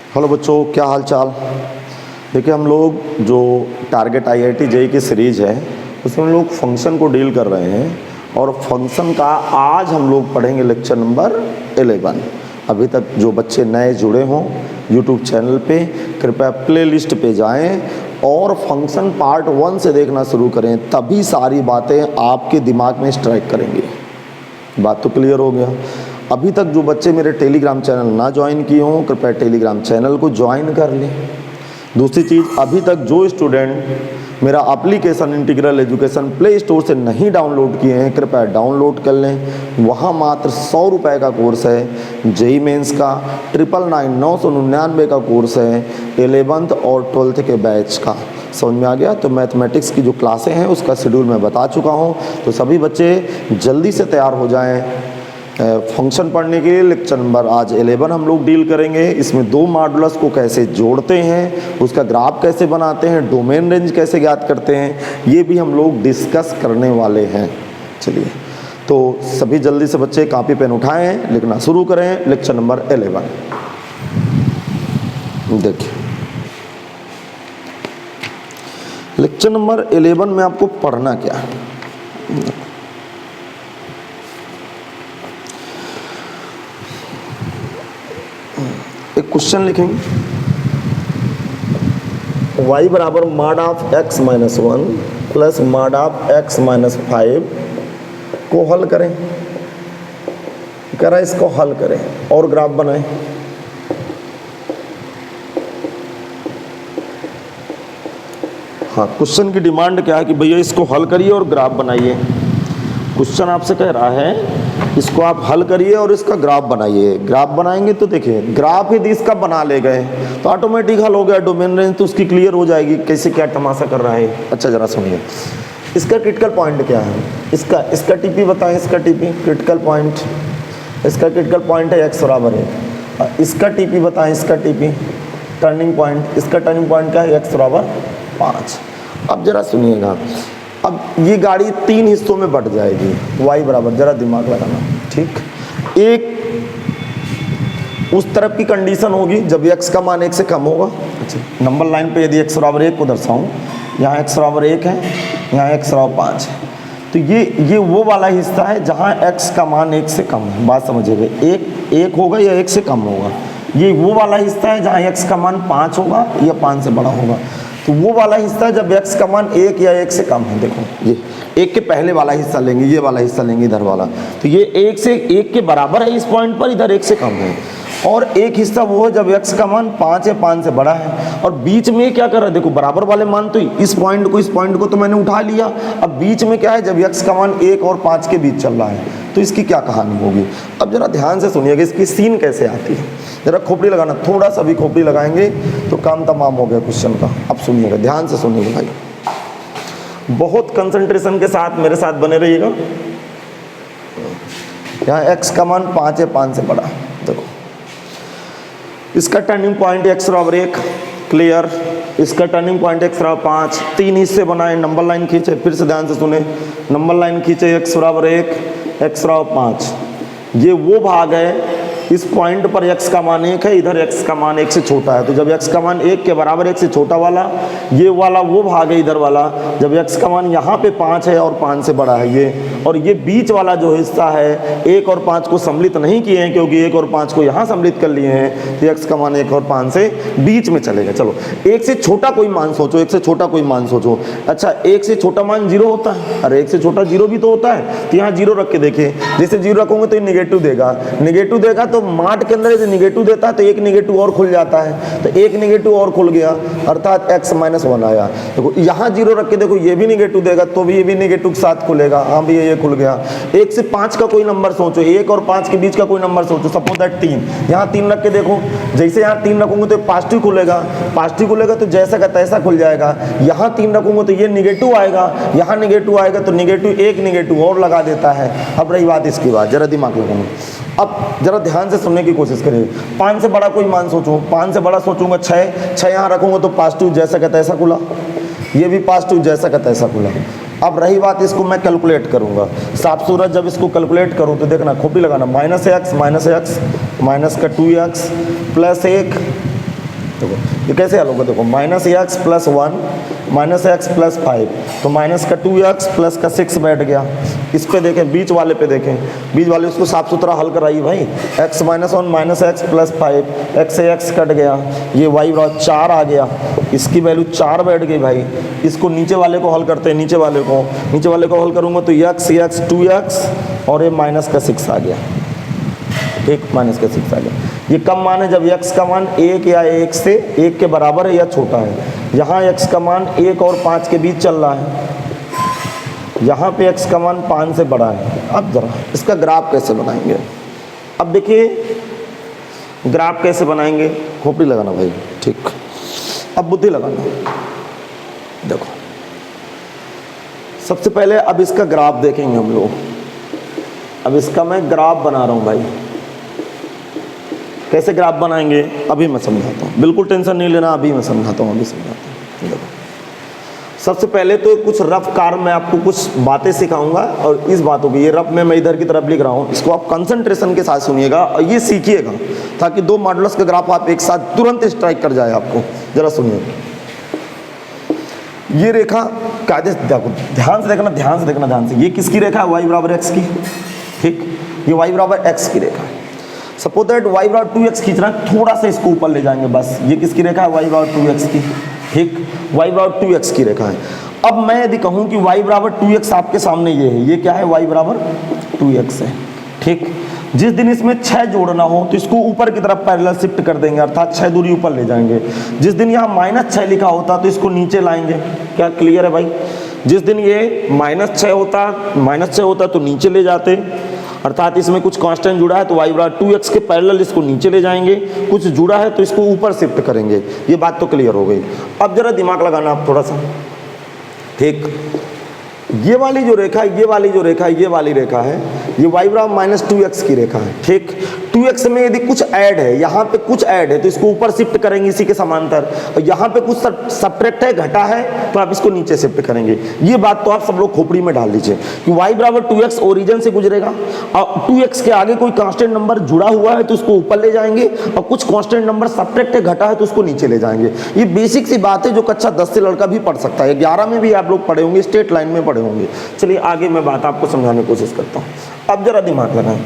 Hello बच्चों, क्या हाल चाल। देखिए, हम लोग जो टारगेट IIT JEE की सीरीज़ है उसमें हम लोग फंक्शन को डील कर रहे हैं और फंक्शन का आज हम लोग पढ़ेंगे लेक्चर नंबर 11। अभी तक जो बच्चे नए जुड़े हों यूट्यूब चैनल पे, कृपया प्लेलिस्ट पे जाएं और फंक्शन पार्ट 1 से देखना शुरू करें, तभी सारी बातें आपके दिमाग में स्ट्राइक करेंगी। बात तो क्लियर हो गया। अभी तक जो बच्चे मेरे टेलीग्राम चैनल ना ज्वाइन किए हों, कृपया टेलीग्राम चैनल को ज्वाइन कर लें। दूसरी चीज़, अभी तक जो स्टूडेंट मेरा application integral education play store से नहीं डाउनलोड किए हैं, कृपया डाउनलोड कर लें। वहाँ मात्र 100 रुपये का कोर्स है JEE मेंस का, 999 का कोर्स है 11th और 12th के बैच का। समझ में आ गया? तो मैथमेटिक्स की जो क्लासें हैं उसका शेड्यूल मैं बता चुका हूँ, तो सभी बच्चे जल्दी से तैयार हो जाएं फंक्शन पढ़ने के लिए। लेक्चर नंबर आज 11 हम लोग डील करेंगे। इसमें दो मॉडुलस को कैसे जोड़ते हैं, उसका ग्राफ कैसे बनाते हैं, डोमेन रेंज कैसे ज्ञात करते हैं, ये भी हम लोग डिस्कस करने वाले हैं। चलिए, तो सभी जल्दी से बच्चे कॉपी पेन उठाएं, लिखना शुरू करें। लेक्चर नंबर 11 देखिए, लेक्चर नंबर 11 में आपको पढ़ना क्या है। एक क्वेश्चन लिखेंगे, y बराबर mod of x minus 1 plus mod of x minus 5 को हल करें। कह रहा है इसको हल करें और ग्राफ बनाएं। हाँ, क्वेश्चन की डिमांड क्या है कि भैया इसको हल करिए और ग्राफ बनाइए। क्वेश्चन आपसे कह रहा है इसको आप हल करिए और इसका ग्राफ बनाइए। ग्राफ बनाएंगे तो देखिए, ग्राफ यदि इसका बना ले गए तो ऑटोमेटिक हल हो गया। डोमेन रेंज तो उसकी क्लियर हो जाएगी। कैसे क्या तमाशा कर रहा है। अच्छा जरा सुनिए, इसका क्रिटिकल पॉइंट क्या है, इसका टीपी बताएं। इसका टीपी क्रिटिकल पॉइंट, इसका क्रिटिकल पॉइंट है x बराबर है। इसका टीपी बताएं। इसका टीपी टर्निंग पॉइंट, इसका टर्निंग पॉइंट क्या है, x बराबर 5। अब जरा सुनिएगा, अब ये गाड़ी 3 हिस्सों में बट जाएगी। y बराबर, जरा दिमाग लगाना, ठीक। एक उस तरफ की कंडीशन होगी जब x का मान 1 से कम होगा। अच्छा, नंबर लाइन पे यदि x बराबर 1 को दर्शाऊं, यहाँ x बराबर 1 है, यहाँ x बराबर 5 है, तो ये वो वाला हिस्सा है जहाँ x का मान 1 से कम है। बात समझिएगा, एक होगा या 1 से कम होगा। ये वो वाला हिस्सा है जहाँ x का मान 5 होगा या 5 से बड़ा होगा। तो वो वाला हिस्सा जब x का मान 1 या 1 से कम है, देखो ये 1 के पहले वाला हिस्सा लेंगे, ये वाला हिस्सा लेंगे इधर वाला, तो ये 1 के बराबर है इस पॉइंट पर, इधर 1 से कम है। और एक हिस्सा वो है जब x का मान 5 या 5 से बड़ा है। और बीच में क्या कर रहा है, देखो बराबर वाले मान, तो इस पॉइंट को तो मैंने उठा लिया। अब बीच में क्या है, जब x का मान 1 और 5 के बीच चल रहा है, तो इसकी क्या कहानी होगी। अब जरा ध्यान से सुनिएगा, इसकी सीन कैसे आती है। जरा खोपड़ी लगाना, थोड़ा सा भी खोपड़ी लगाएंगे तो काम तमाम हो गया क्वेश्चन का। अब सुनिएगा, ध्यान से सुनिएगा भाई, बहुत कंसंट्रेशन के साथ मेरे साथ बने रहिएगा। यहाँ x का मान 5 या 5 से बड़ा है। देखो, इसका टर्निंग पॉइंट x बराबर 1, क्लियर। इसका टर्निंग पॉइंट x बराबर 5, 3 हिस्से बनाए, नंबर लाइन खींचे। फिर से ध्यान से सुने, नंबर लाइन खींचे, x बराबर 1, x बराबर 5। ये वो भाग है इस पॉइंट पर x का मान 1 है, इधर x का मान 1 से छोटा है। तो जब x का मान 1 के बराबर 1 से छोटा वाला, ये वाला वो भाग है इधर वाला, जब x का मान यहाँ पे 5 है और 5 से बड़ा है ये। और ये बीच वाला जो हिस्सा है, 1 और 5 को सम्मिलित नहीं किए हैं क्योंकि 1 और 5 को यहाँ सम्मिलित कर लिए हैं, तो x का मान 1 और 5 से बीच में चलेगा। चलो, 1 से छोटा कोई मान सोचो, 1 से छोटा कोई मान सोचो। अच्छा, 1 से छोटा मान 0 होता है। अरे 1 से छोटा 0 भी तो होता है, तो यहाँ 0 रख के देखिए। जैसे 0 रखोगे तो ये निगेटिव देगा, निगेटिव देगा तो मार्ट के अंदर यदि निगेटिव देता है तो एक निगेटिव और खुल जाता है, तो एक निगेटिव और खुल गया, अर्थात x माइनस 1 आया। देखो यहाँ 0 रख के देखो, ये भी निगेटिव देगा तो भी ये भी निगेटिव के साथ खुलेगा। हाँ भैया, ये खुल गया। 1 से 5 का कोई नंबर सोचो, 1 और 5 के बीच का कोई नंबर सोचो, सपोज दैट 3। यहाँ 3 रख के देखो, जैसे यहाँ 3 रखोगे तो पॉजिटिव खुलेगा, पॉजिटिव खुलेगा तो जैसा का तैसा खुल जाएगा। यहाँ 3 रखोगे तो ये निगेटिव आएगा, यहाँ निगेटिव आएगा तो निगेटिव एक निगेटिव और लगा देता है। अब रही बात इसकी बात, जरा दिमाग लगाना। अब जरा ध्यान से सुनने की कोशिश करिए। 5 से बड़ा कोई मान सोचो, 5 से बड़ा सोचूंगा 6 यहाँ रखूंगा तो पॉजिटिव जैसा का तैसा खुला, ये भी पॉजिटिव जैसा का तैसा खुला। अब रही बात, इसको मैं कैलकुलेट करूंगा। साफ सूरत जब इसको कैलकुलेट करूं तो देखना, खोपड़ी लगाना, -x माइनस का 2x प्लस 1 देखो ये कैसे हल होगा, देखो minus x plus 1 minus x plus 5, तो माइनस का 2x प्लस का 6 बैठ गया। इस पे देखें, बीच वाले पे देखें, बीच वाले उसको साफ सुथरा हल कराइए भाई। x minus 1 minus x plus 5, x से x कट गया, ये y बराबर 4 आ गया, इसकी वैल्यू 4 बैठ गई भाई। इसको नीचे वाले को हल करते हैं, नीचे वाले को हल करूँगा तो x 2x और ये माइनस का 6 आ गया, ठीक, माइनस का 6 आ गया। ये कम मान है जब x का मान 1 या 1 से 1 के बराबर है या छोटा है। यहाँ x का मान 1 और 5 के बीच चल रहा है, यहाँ पे x का मान 5 से बड़ा है। अब जरा इसका ग्राफ कैसे बनाएंगे, अब देखिए ग्राफ कैसे बनाएंगे, खोपड़ी लगाना भाई, ठीक। अब बुद्धि लगाना, देखो सबसे पहले अब इसका ग्राफ देखेंगे हम लोग। अब इसका मैं ग्राफ बना रहा हूँ भाई, कैसे ग्राफ बनाएंगे अभी मैं समझाता हूँ, बिल्कुल टेंशन नहीं लेना, अभी मैं समझाता हूँ, अभी समझाता हूँ। देखो सबसे पहले तो कुछ रफ कार में आपको कुछ बातें सिखाऊंगा और इस बातों की, ये रफ में मैं इधर की तरफ लिख रहा हूँ, इसको आप कंसंट्रेशन के साथ सुनिएगा और ये सीखिएगा ताकि 2 मॉडुलस का ग्राफ आप एक साथ तुरंत स्ट्राइक कर जाए आपको। जरा सुनिए, ये रेखा कायदे से देखो, ध्यान से देखना, ध्यान से देखना, ध्यान से। ये किसकी रेखा है, y बराबर x की, ठीक, ये y बराबर x की रेखा है। सपोज दैट y बराबर 2x खींचना है, थोड़ा सा इसको ऊपर ले जाएंगे बस। ये किसकी रेखा है, y बराबर 2x की, ठीक, y बराबर 2x की रेखा है। अब मैं यदि कहूँ कि y बराबर 2x आपके सामने ये है, ये क्या है, y बराबर 2x है, ठीक। जिस दिन इसमें 6 जोड़ना हो तो इसको ऊपर की तरफ पैरेलल शिफ्ट कर देंगे, अर्थात 6 दूरी ऊपर ले जाएंगे। जिस दिन यहाँ -6 लिखा होता तो इसको नीचे लाएंगे। क्या क्लियर है भाई? जिस दिन ये -6 होता तो नीचे ले जाते, अर्थात इसमें कुछ कांस्टेंट जुड़ा है तो y बराबर 2x के पैरेलल इसको नीचे ले जाएंगे, कुछ जुड़ा है तो इसको ऊपर शिफ्ट करेंगे। ये बात तो क्लियर हो गई। अब जरा दिमाग लगाना आप थोड़ा सा, ठीक। ये वाली जो रेखा है, ये वाली जो रेखा है, ये वाली रेखा है, ये y बराबर -2x की रेखा है, ठीक। 2x में यदि कुछ ऐड है, यहाँ पे कुछ ऐड है तो इसको ऊपर शिफ्ट करेंगे इसी के समांतर, और यहाँ पे कुछ सब्ट्रैक्ट है, घटा है, तो आप इसको नीचे शिफ्ट करेंगे। ये बात तो आप सब लोग खोपड़ी में डाल दीजिए कि y बराबर 2x ओरिजिन से गुजरेगा और 2x के आगे कोई कांस्टेंट नंबर जुड़ा हुआ है तो उसको ऊपर ले जाएंगे, और कुछ कांस्टेंट नंबर सब्ट्रैक्ट है, घटा है, तो उसको नीचे ले जाएंगे। ये बेसिक सी बात है जो कक्षा 10 से लड़का भी पढ़ सकता है, 11 में भी आप लोग पढ़े होंगे, स्टेट लाइन में पढ़े होंगे। चलिए आगे मैं बात आपको समझाने की कोशिश करता हूँ। अब जरा दिमाग लगाएं,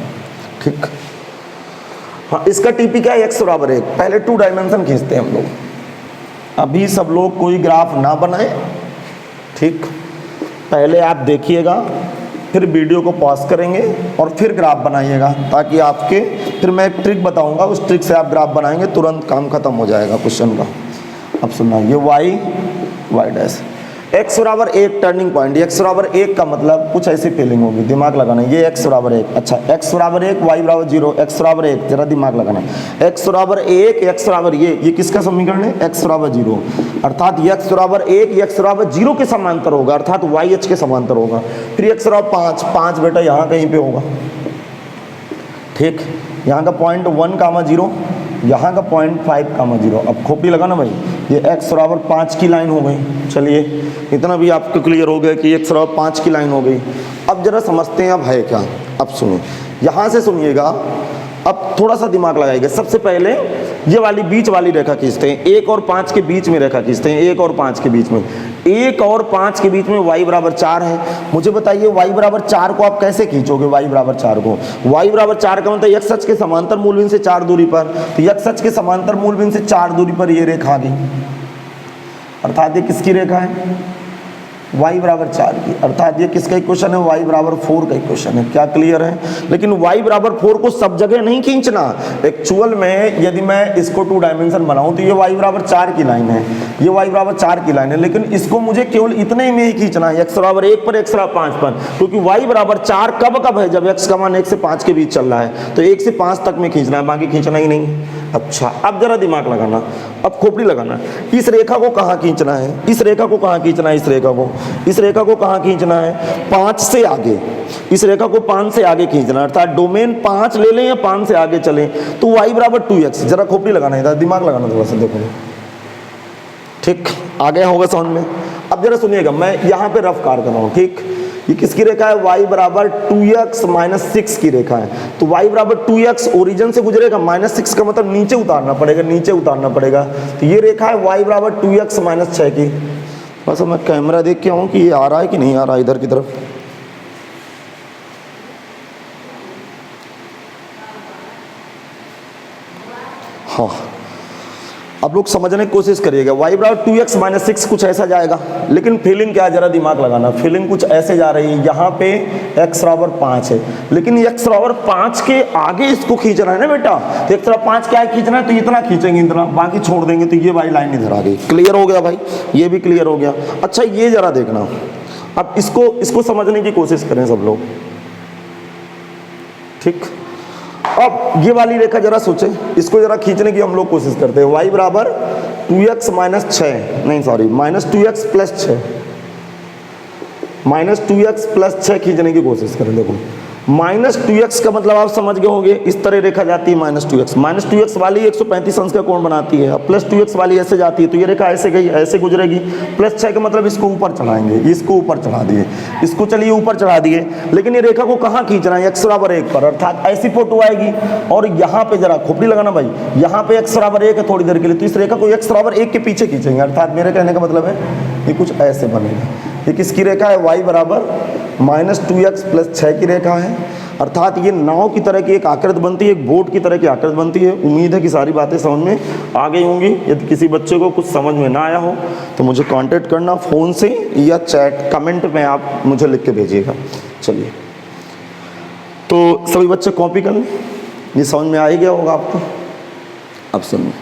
ठीक। हाँ, इसका टीपी क्या है, x बराबर 1। पहले 2 डायमेंशन खींचते हैं हम लोग। अभी सब लोग कोई ग्राफ ना बनाए, ठीक। पहले आप देखिएगा, फिर वीडियो को पॉज करेंगे और फिर ग्राफ बनाइएगा, ताकि आपके, फिर मैं एक ट्रिक बताऊंगा, उस ट्रिक से आप ग्राफ बनाएंगे, तुरंत काम खत्म हो जाएगा क्वेश्चन का। अब सुनना, ये y डैश, x बराबर 1 टर्निंग पॉइंट। x बराबर 1 का मतलब कुछ ऐसी फीलिंग होगी, दिमाग लगाना। ये x बराबर 1, अच्छा x बराबर 1, y बराबर 0, x बराबर 1, जरा दिमाग लगाना। x बराबर 1, x बराबर ये किसका समीकरण है, x बराबर 0, अर्थात x बराबर 1 x बराबर 0 के समांतर होगा, अर्थात y h के समांतर होगा। फिर x बराबर 5 बेटा यहाँ कहीं पे होगा, ठीक। यहाँ का पॉइंट 1,0, यहाँ का पॉइंट 5,0। अब खोपड़ी लगाना भाई, ये x बराबर 5 की लाइन हो गई। चलिए इतना भी आपको क्लियर हो गया कि x बराबर 5 की लाइन हो गई। अब जरा समझते हैं अब है क्या। अब सुनो, यहाँ से सुनिएगा, अब थोड़ा सा दिमाग लगाइएगा। सबसे पहले ये वाली बीच वाली रेखा खींचते हैं, 1 और 5 के बीच में रेखा खींचते हैं, 1 और 5 के बीच में, 1 और 5 के बीच में y बराबर 4 है। मुझे बताइए y बराबर 4 को आप कैसे खींचोगे, y बराबर 4 को? y बराबर 4 का मतलब x अक्ष के समांतर मूल बिंदु से 4 दूरी पर, तो x अक्ष के समांतर मूल बिंदु से 4 दूरी पर ये रेखा आ गई, अर्थात ये किसकी रेखा है, y बराबर 4 की, अर्थात ये किसका इक्वेशन है, y बराबर 4 का इक्वेशन है। क्या क्लियर है? लेकिन y बराबर 4 को सब जगह नहीं खींचना। एक्चुअल में यदि मैं इसको 2 डायमेंशन बनाऊं तो ये y बराबर 4 की लाइन है, ये y बराबर 4 की लाइन है, लेकिन इसको मुझे केवल इतने में ही खींचना है, x बराबर 1 पर, x बराबर 5 पर, क्योंकि y बराबर 4 कब है, जब x का मान 1 से 5 के बीच चल रहा है, तो 1 से 5 तक में खींचना है, बाकी खींचना ही नहीं। अच्छा, अब जरा दिमाग लगाना, अब खोपड़ी लगाना। इस रेखा को कहाँ खींचना है, इस रेखा को कहाँ खींचना है, इस रेखा को कहाँ खींचना है, 5 से आगे, इस रेखा को 5 से आगे खींचना, अर्थात डोमेन 5 ले लें या 5 से आगे चलें, तो y बराबर 2x। जरा खोपड़ी लगाना है, दिमाग लगाना थोड़ा सा, देखो ठीक आ गया होगा समझ में। अब जरा सुनिएगा, मैं यहाँ पे रफ कार कर रहा हूँ, ठीक। ये किसकी रेखा है? y बराबर 2x माइनस 6 की रेखा है। तो y बराबर 2x ओरिजिन से गुजरेगा, माइनस 6 का मतलब नीचे उतारना पड़ेगा, नीचे उतारना पड़ेगा। तो ये रेखा है y बराबर 2x माइनस 6 की। बस मैं कैमरा देख के आऊँ कि ये आ रहा है कि नहीं आ रहा इधर की तरफ। हाँ, आप लोग समझने की कोशिश करिएगा। y बराबर 2x माइनस 6 कुछ ऐसा जाएगा, लेकिन फीलिंग क्या है, जरा दिमाग लगाना। फीलिंग कुछ ऐसे जा रही है, यहाँ पे x बराबर 5 है, लेकिन x बराबर 5 के आगे इसको खींचना है ना बेटा। तो x बराबर 5 क्या है खींचना है, तो इतना खींचेंगे, इतना, बाकी छोड़ देंगे। तो ये वाली लाइन इधर आ गई। क्लियर हो गया भाई? ये भी क्लियर हो गया। अच्छा ये जरा देखना, अब इसको समझने की कोशिश करें सब लोग, ठीक। अब ये वाली रेखा जरा सोचें, इसको जरा खींचने की हम लोग कोशिश करते हैं। y बराबर 2x माइनस 6, नहीं sorry minus 2x plus 6, minus 2x plus 6 खींचने की कोशिश करें। देखो माइनस 2x का मतलब आप समझ गए होंगे, इस तरह रेखा जाती है माइनस 2x। माइनस 2x वाली 135 अंश का कोण बनाती है, अब प्लस 2x वाली ऐसे जाती है, तो ये रेखा ऐसे गई, ऐसे गुजरेगी। प्लस 6 का मतलब इसको ऊपर चढ़ाएंगे, इसको ऊपर चढ़ा दिए, इसको चलिए ऊपर चढ़ा दिए, लेकिन ये रेखा को कहाँ खींचना है? x बराबर 1 पर, अर्थात ऐसी फोटो आएगी। और यहाँ पे जरा खोपड़ी लगाना भाई, यहाँ पे x बराबर 1 है थोड़ी देर के लिए, तो इस रेखा को x बराबर 1 के पीछे खींचेंगे, अर्थात मेरे कहने का मतलब है ये कुछ ऐसे बनेगा। ये किसकी रेखा है? y बराबर माइनस 2x प्लस 6 की रेखा है, अर्थात ये नाव की तरह की एक आकृति बनती है, एक बोट की तरह की आकृति बनती है। उम्मीद है कि सारी बातें समझ में आ गई होंगी। यदि किसी बच्चे को कुछ समझ में ना आया हो तो मुझे कांटेक्ट करना फ़ोन से या चैट कमेंट में आप मुझे लिख के भेजिएगा। चलिए, तो सभी बच्चे कॉपी कर लें, ये समझ में आ ही गया होगा आपको। अब सुनिए,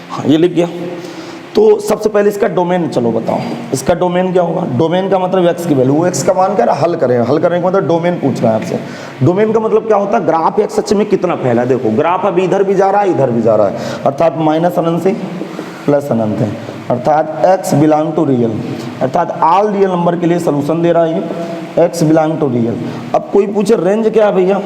हाँ ये लिख गया। तो सबसे पहले इसका डोमेन चलो बताओ, इसका डोमेन क्या होगा? डोमेन का मतलब x की वैल्यू, वो x का मान कर हल करें, हल करने का मतलब डोमेन पूछ रहा है आपसे। डोमेन का मतलब क्या होता है? ग्राफ x अक्ष में कितना फैला है। देखो ग्राफ अभी इधर भी जा रहा है, इधर भी जा रहा है, अर्थात माइनस अनंत से प्लस अनंत है, अर्थात x बिलोंग टू रियल, अर्थात ऑल रियल नंबर के लिए सोल्यूशन दे रहा है ये, x बिलोंग टू रियल। अब कोई पूछे रेंज क्या है भैया,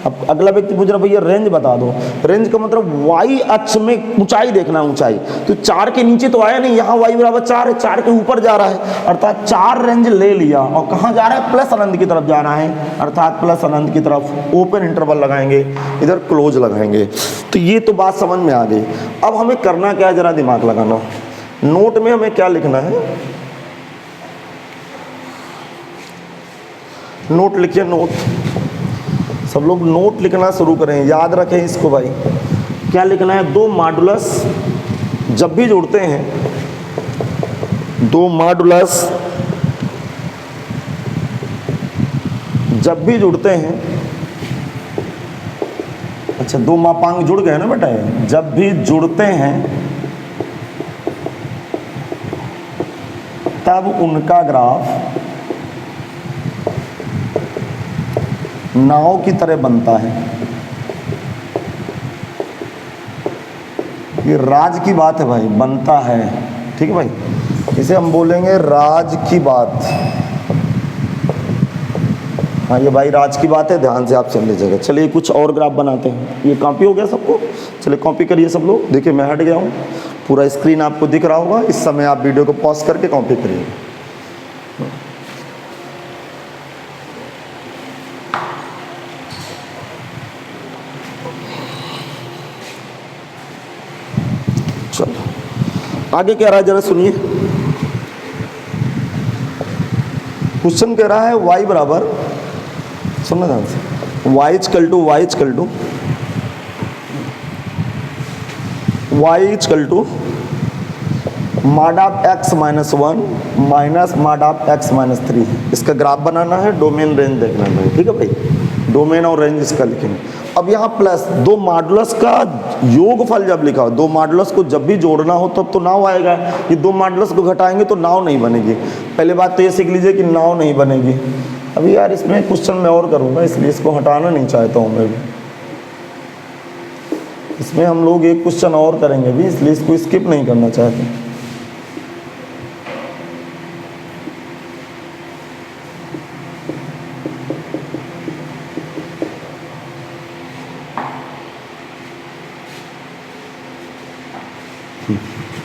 अब अगला व्यक्ति पूछ रहा भैया रेंज बता दो। रेंज का मतलब y अक्ष में ऊंचाई देखना, ऊंचाई। तो 4 के नीचे तो आया नहीं, यहाँ y बराबर 4 है, 4 के ऊपर जा रहा है, अर्थात 4 रेंज ले लिया। और कहाँ जा रहा है? प्लस अनंत की तरफ जाना है, अर्थात प्लस अनंत की तरफ ओपन इंटरवल लगाएंगे, इधर क्लोज लगाएंगे। तो ये तो बात समझ में आ गई। अब हमें करना क्या है, जरा दिमाग लगाना। नोट में हमें क्या लिखना है? नोट लिखिए, नोट। सब लोग नोट लिखना शुरू करें, याद रखें इसको भाई। क्या लिखना है? 2 मॉडुलस जब भी जुड़ते हैं, 2 मॉडुलस जब भी जुड़ते हैं, अच्छा 2 मापांक जुड़ गए ना बेटा, जब भी जुड़ते हैं तब उनका ग्राफ नाव की तरह बनता है। ये राज की बात है भाई, बनता है, ठीक है भाई। इसे हम बोलेंगे राज की बात। हाँ ये भाई राज की बात है, ध्यान से आप सुन लीजिएगा। चलिए कुछ और ग्राफ बनाते हैं। ये कॉपी हो गया सबको? चलिए कॉपी करिए सब लोग। देखिए मैं हट गया हूँ, पूरा स्क्रीन आपको दिख रहा होगा। इस समय आप वीडियो को पॉज करके कॉपी करिए। चलो आगे क्या रहा है जरा सुनिए। क्वेश्चन कह रहा है y बराबर, सुनना ध्यान से, y equal to mod of x minus 1 minus mod of x minus 3। इसका ग्राफ बनाना है, डोमेन रेंज देखना है, ठीक है भाई। डोमेन और रेंज इसका लिखेंगे। अब यहाँ प्लस 2 मॉडुलस का योगफल जब लिखा हो, 2 मॉडुलस को जब भी जोड़ना हो तब तो नाव आएगा। ये 2 मॉडुलस को घटाएंगे तो नाव नहीं बनेगी। पहले बात तो ये सीख लीजिए कि नाव नहीं बनेगी। अभी यार इसमें क्वेश्चन मैं और करूँगा, इसलिए इसको हटाना नहीं चाहता हूँ मैं भी। इसमें हम लोग एक क्वेश्चन और करेंगे भी, इसलिए इसको स्किप नहीं करना चाहते।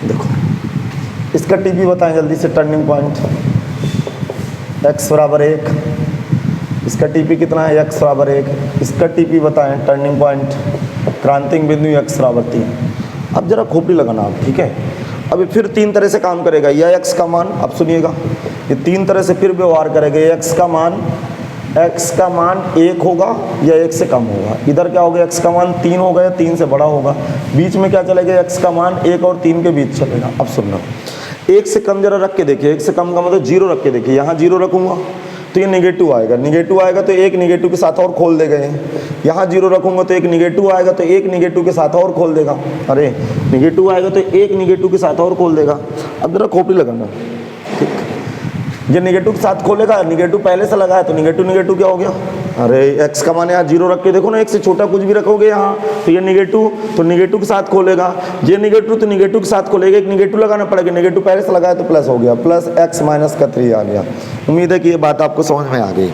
देखो इसका टीपी बताएं जल्दी से, टर्निंग पॉइंट। x बराबर 1, इसका TP कितना है x बराबर 1, इसका TP बताएं, टर्निंग पॉइंट क्रांतिक बिंदु x बराबर 3। अब जरा खोपड़ी लगाना आप, ठीक है। अभी फिर 3 तरह से काम करेगा, यह x का मान, अब सुनिएगा, ये 3 तरह से फिर व्यवहार करेगा। x का मान 1 होगा या 1 से कम होगा। इधर क्या होगा, x का मान 3 होगा या 3 से बड़ा होगा। बीच में क्या चलेगा, x का मान 1 और 3 के बीच चलेगा। अब सुनना, 1 से कम जरा रख के देखिए, 1 से कम का मतलब 0 रख के देखिए। यहाँ 0 रखूंगा तो ये नेगेटिव आएगा, नेगेटिव आएगा तो एक नेगेटिव के साथ और खोल देगा। यहाँ 0 रखूंगा तो एक नेगेटिव आएगा तो एक नेगेटिव के साथ और खोल देगा। अरे नेगेटिव आएगा तो एक नेगेटिव के साथ और खोल देगा। अब जरा खोपड़ी लगाना, ठीक, ये नेगेटिव के साथ खोलेगा, नेगेटिव पहले से लगा है तो नेगेटिव नेगेटिव क्या हो गया। अरे x का मान यहाँ 0 रख के देखो ना, 1 से छोटा कुछ भी रखोगे यहाँ तो ये नेगेटिव, तो नेगेटिव के साथ खोलेगा, ये नेगेटिव तो नेगेटिव के साथ खोलेगा, एक नेगेटिव लगाना पड़ेगा, नेगेटिव पहले से लगाया तो प्लस हो गया, प्लस x माइनस का 3 आ गया। उम्मीद है कि ये बात आपको समझ में आ गई।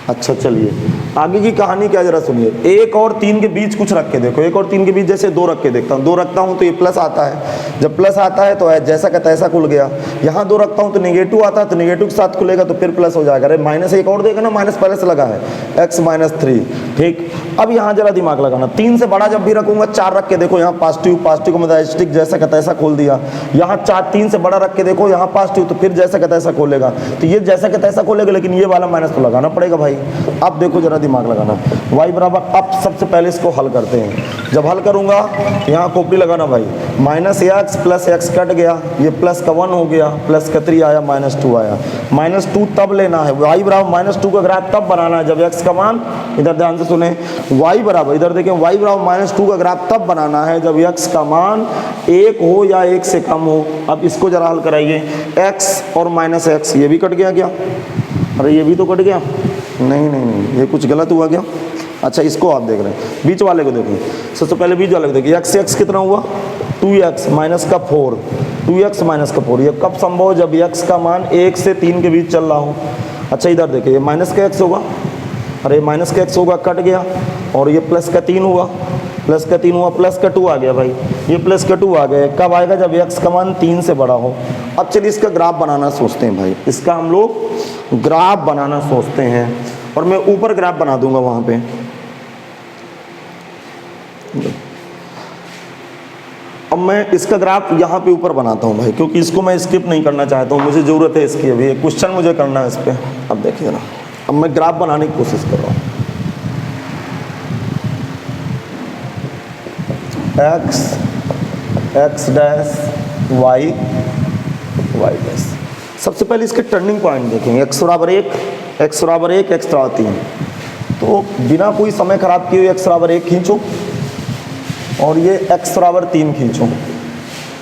अच्छा चलिए आगे की कहानी क्या जरा सुनिए। 1 और 3 के बीच कुछ रख के देखो, 1 और 3 के बीच जैसे 2 रख के देखता हूँ, 2 रखता हूँ तो ये प्लस आता है, जब प्लस आता है तो जैसा का तैसा खुल गया। यहाँ 2 रखता हूँ तो नेगेटिव आता है, तो नेगेटिव के साथ खुलेगा तो फिर प्लस हो जाएगा। अरे माइनस एक और देगा ना, माइनस पहले से लगा है, x माइनस 3, ठीक। अब यहाँ जरा दिमाग लगाना, 3 से बड़ा जब भी रखूंगा 4 रख के देखो, यहाँ पॉजिटिव, पॉजिटिव का मतलब स्टिक जैसा का तैसा खोल दिया। यहाँ 3 से बड़ा रख के देखो, यहाँ पॉजिटिव, तो फिर जैसा का तैसा खोलेगा, तो ये जैसा का तैसा खोलेगा, लेकिन ये वाला माइनस तो लगाना पड़ेगा भाई। अब देखो जरा दिमाग लगाना, y बराबर, अब सबसे पहले इसको हल करते हैं। जब हल करूंगा यहाँ खोपड़ी लगाना भाई, minus x plus x cut गया, ये प्लस का 1 हो गया, प्लस का 3 आया, माइनस 2 आया। माइनस 2 तब लेना है, y बराबर माइनस 2 का ग्राफ तब बनाना है जब x का मान, इधर ध्यान से सुने, y बराबर, इधर देखें, y बराबर माइनस 2 का ग्राफ तब बनाना है जब x का मान 1 हो या 1 से कम हो। अब इसको जरा हल कराइए, x और माइनस एक्स, ये भी कट गया क्या? अरे ये भी तो कट गया, नहीं, ये कुछ गलत हुआ क्या? अच्छा इसको आप देख रहे हैं, बीच वाले को देखिए। सबसे पहले बीच वाले को देखिए, x से x कितना हुआ, 2x माइनस का 4, 2x माइनस का 4। ये कब संभव, जब x का मान 1 से 3 के बीच चल रहा हो। अच्छा इधर देखिए, ये माइनस का x होगा, अरे माइनस का x होगा, कट गया, और ये प्लस का 3 हुआ, प्लस का 3 हुआ, प्लस का 2 आ गया भाई, ये प्लस का 2 आ गया। कब आएगा, जब x का मान 3 से बड़ा हो। अब चलिए इसका ग्राफ बनाना सोचते हैं भाई, इसका हम लोग ग्राफ बनाना सोचते हैं, और मैं ऊपर ग्राफ बना दूंगा वहां पे। अब मैं इसका ग्राफ यहाँ पे ऊपर बनाता हूँ भाई, क्योंकि इसको मैं स्किप नहीं करना चाहता हूँ, मुझे ज़रूरत है इसकी, अभी एक क्वेश्चन मुझे करना है इस पर। अब देखिए ना, अब मैं ग्राफ बनाने की कोशिश कर रहा हूँ। x डैश y डैश, सबसे पहले इसके टर्निंग पॉइंट देखेंगे, x बराबर 1, x बराबर 1, x बराबर 3। तो बिना कोई समय खराब किए x बराबर 1 खींचो, और ये x बराबर 3 खींचो,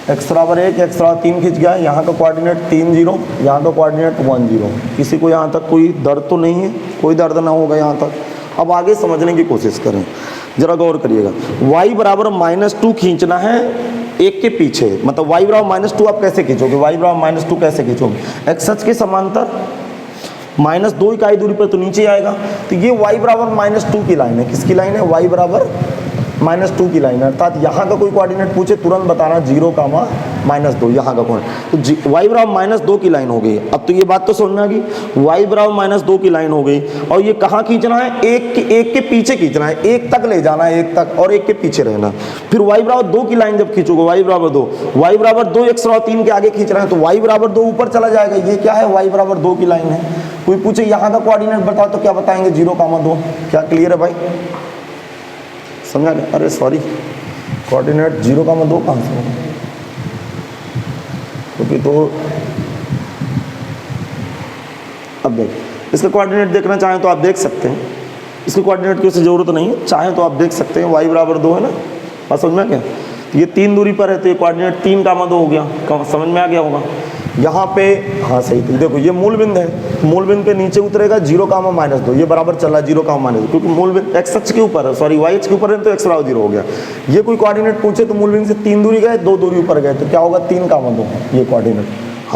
x बराबर 1, x बराबर 3 खींच गया। यहाँ का कोऑर्डिनेट 3 0, यहाँ का कोऑर्डिनेट 1 0। किसी को यहाँ तक कोई दर्द तो नहीं है, कोई दर्द ना होगा यहाँ तक। अब आगे समझने की कोशिश करें, जरा गौर करिएगा। y बराबर -2 खींचना है 1 के पीछे, मतलब y बराबर -2 आप कैसे खींचोगे, y बराबर -2 कैसे खींचोगे, x अक्ष के समांतर, -2 इकाई दूरी पर तो नीचे आएगा। तो ये y बराबर -2 की लाइन है, किसकी लाइन है, y बराबर -2 की लाइन है। अर्थात यहाँ का कोई कोऑर्डिनेट पूछे तुरंत बताना 0, -2, यहाँ का कोऑर्डिनेट, तो y बराबर -2 की लाइन हो गई। अब तो ये बात तो समझ में आ गई, y बराबर -2 की लाइन हो गई, और ये कहाँ खींचना है, एक के पीछे खींचना है, 1 तक ले जाना है, 1 तक, और 1 के पीछे रहना। फिर y बराबर 2 की लाइन जब खींचोगे, y बराबर 2, y बराबर 2 x बराबर 3 के आगे खींचना है, तो y बराबर 2 ऊपर चला जाएगा। ये क्या है, y बराबर 2 की लाइन है। कोई पूछे यहाँ का कोऑर्डिनेट बताओ तो क्या बताएंगे, 0, 2। क्या क्लियर है भाई, समझा नहीं? अरे सॉरी, कोऑर्डिनेट 0, 2 कहाँ से होगा, क्योंकि तो अब देख, इसका कोऑर्डिनेट देखना चाहें तो आप देख सकते हैं, इसके कोऑर्डिनेट की उसे ज़रूरत नहीं है, चाहें तो आप देख सकते हैं। y बराबर 2 है ना, बात समझ में आ गया। ये 3 दूरी पर है, तो ये कोऑर्डिनेट 3, 2 हो गया, समझ में आ गया होगा। यहाँ पे हाँ सही, देखो ये मूल बिंदु है, मूल बिंदु पे नीचे उतरेगा 0, -2, ये बराबर चला 0, -2, क्योंकि मूल बिंदु x अक्ष के ऊपर है, सॉरी y अक्ष के ऊपर है, तो x बराबर 0 हो गया। ये कोई कोऑर्डिनेट पूछे तो मूल बिंदु से 3 दूरी गए, 2 दूरी ऊपर गए, तो क्या होगा, 3, 2 ये कोऑर्डिनेट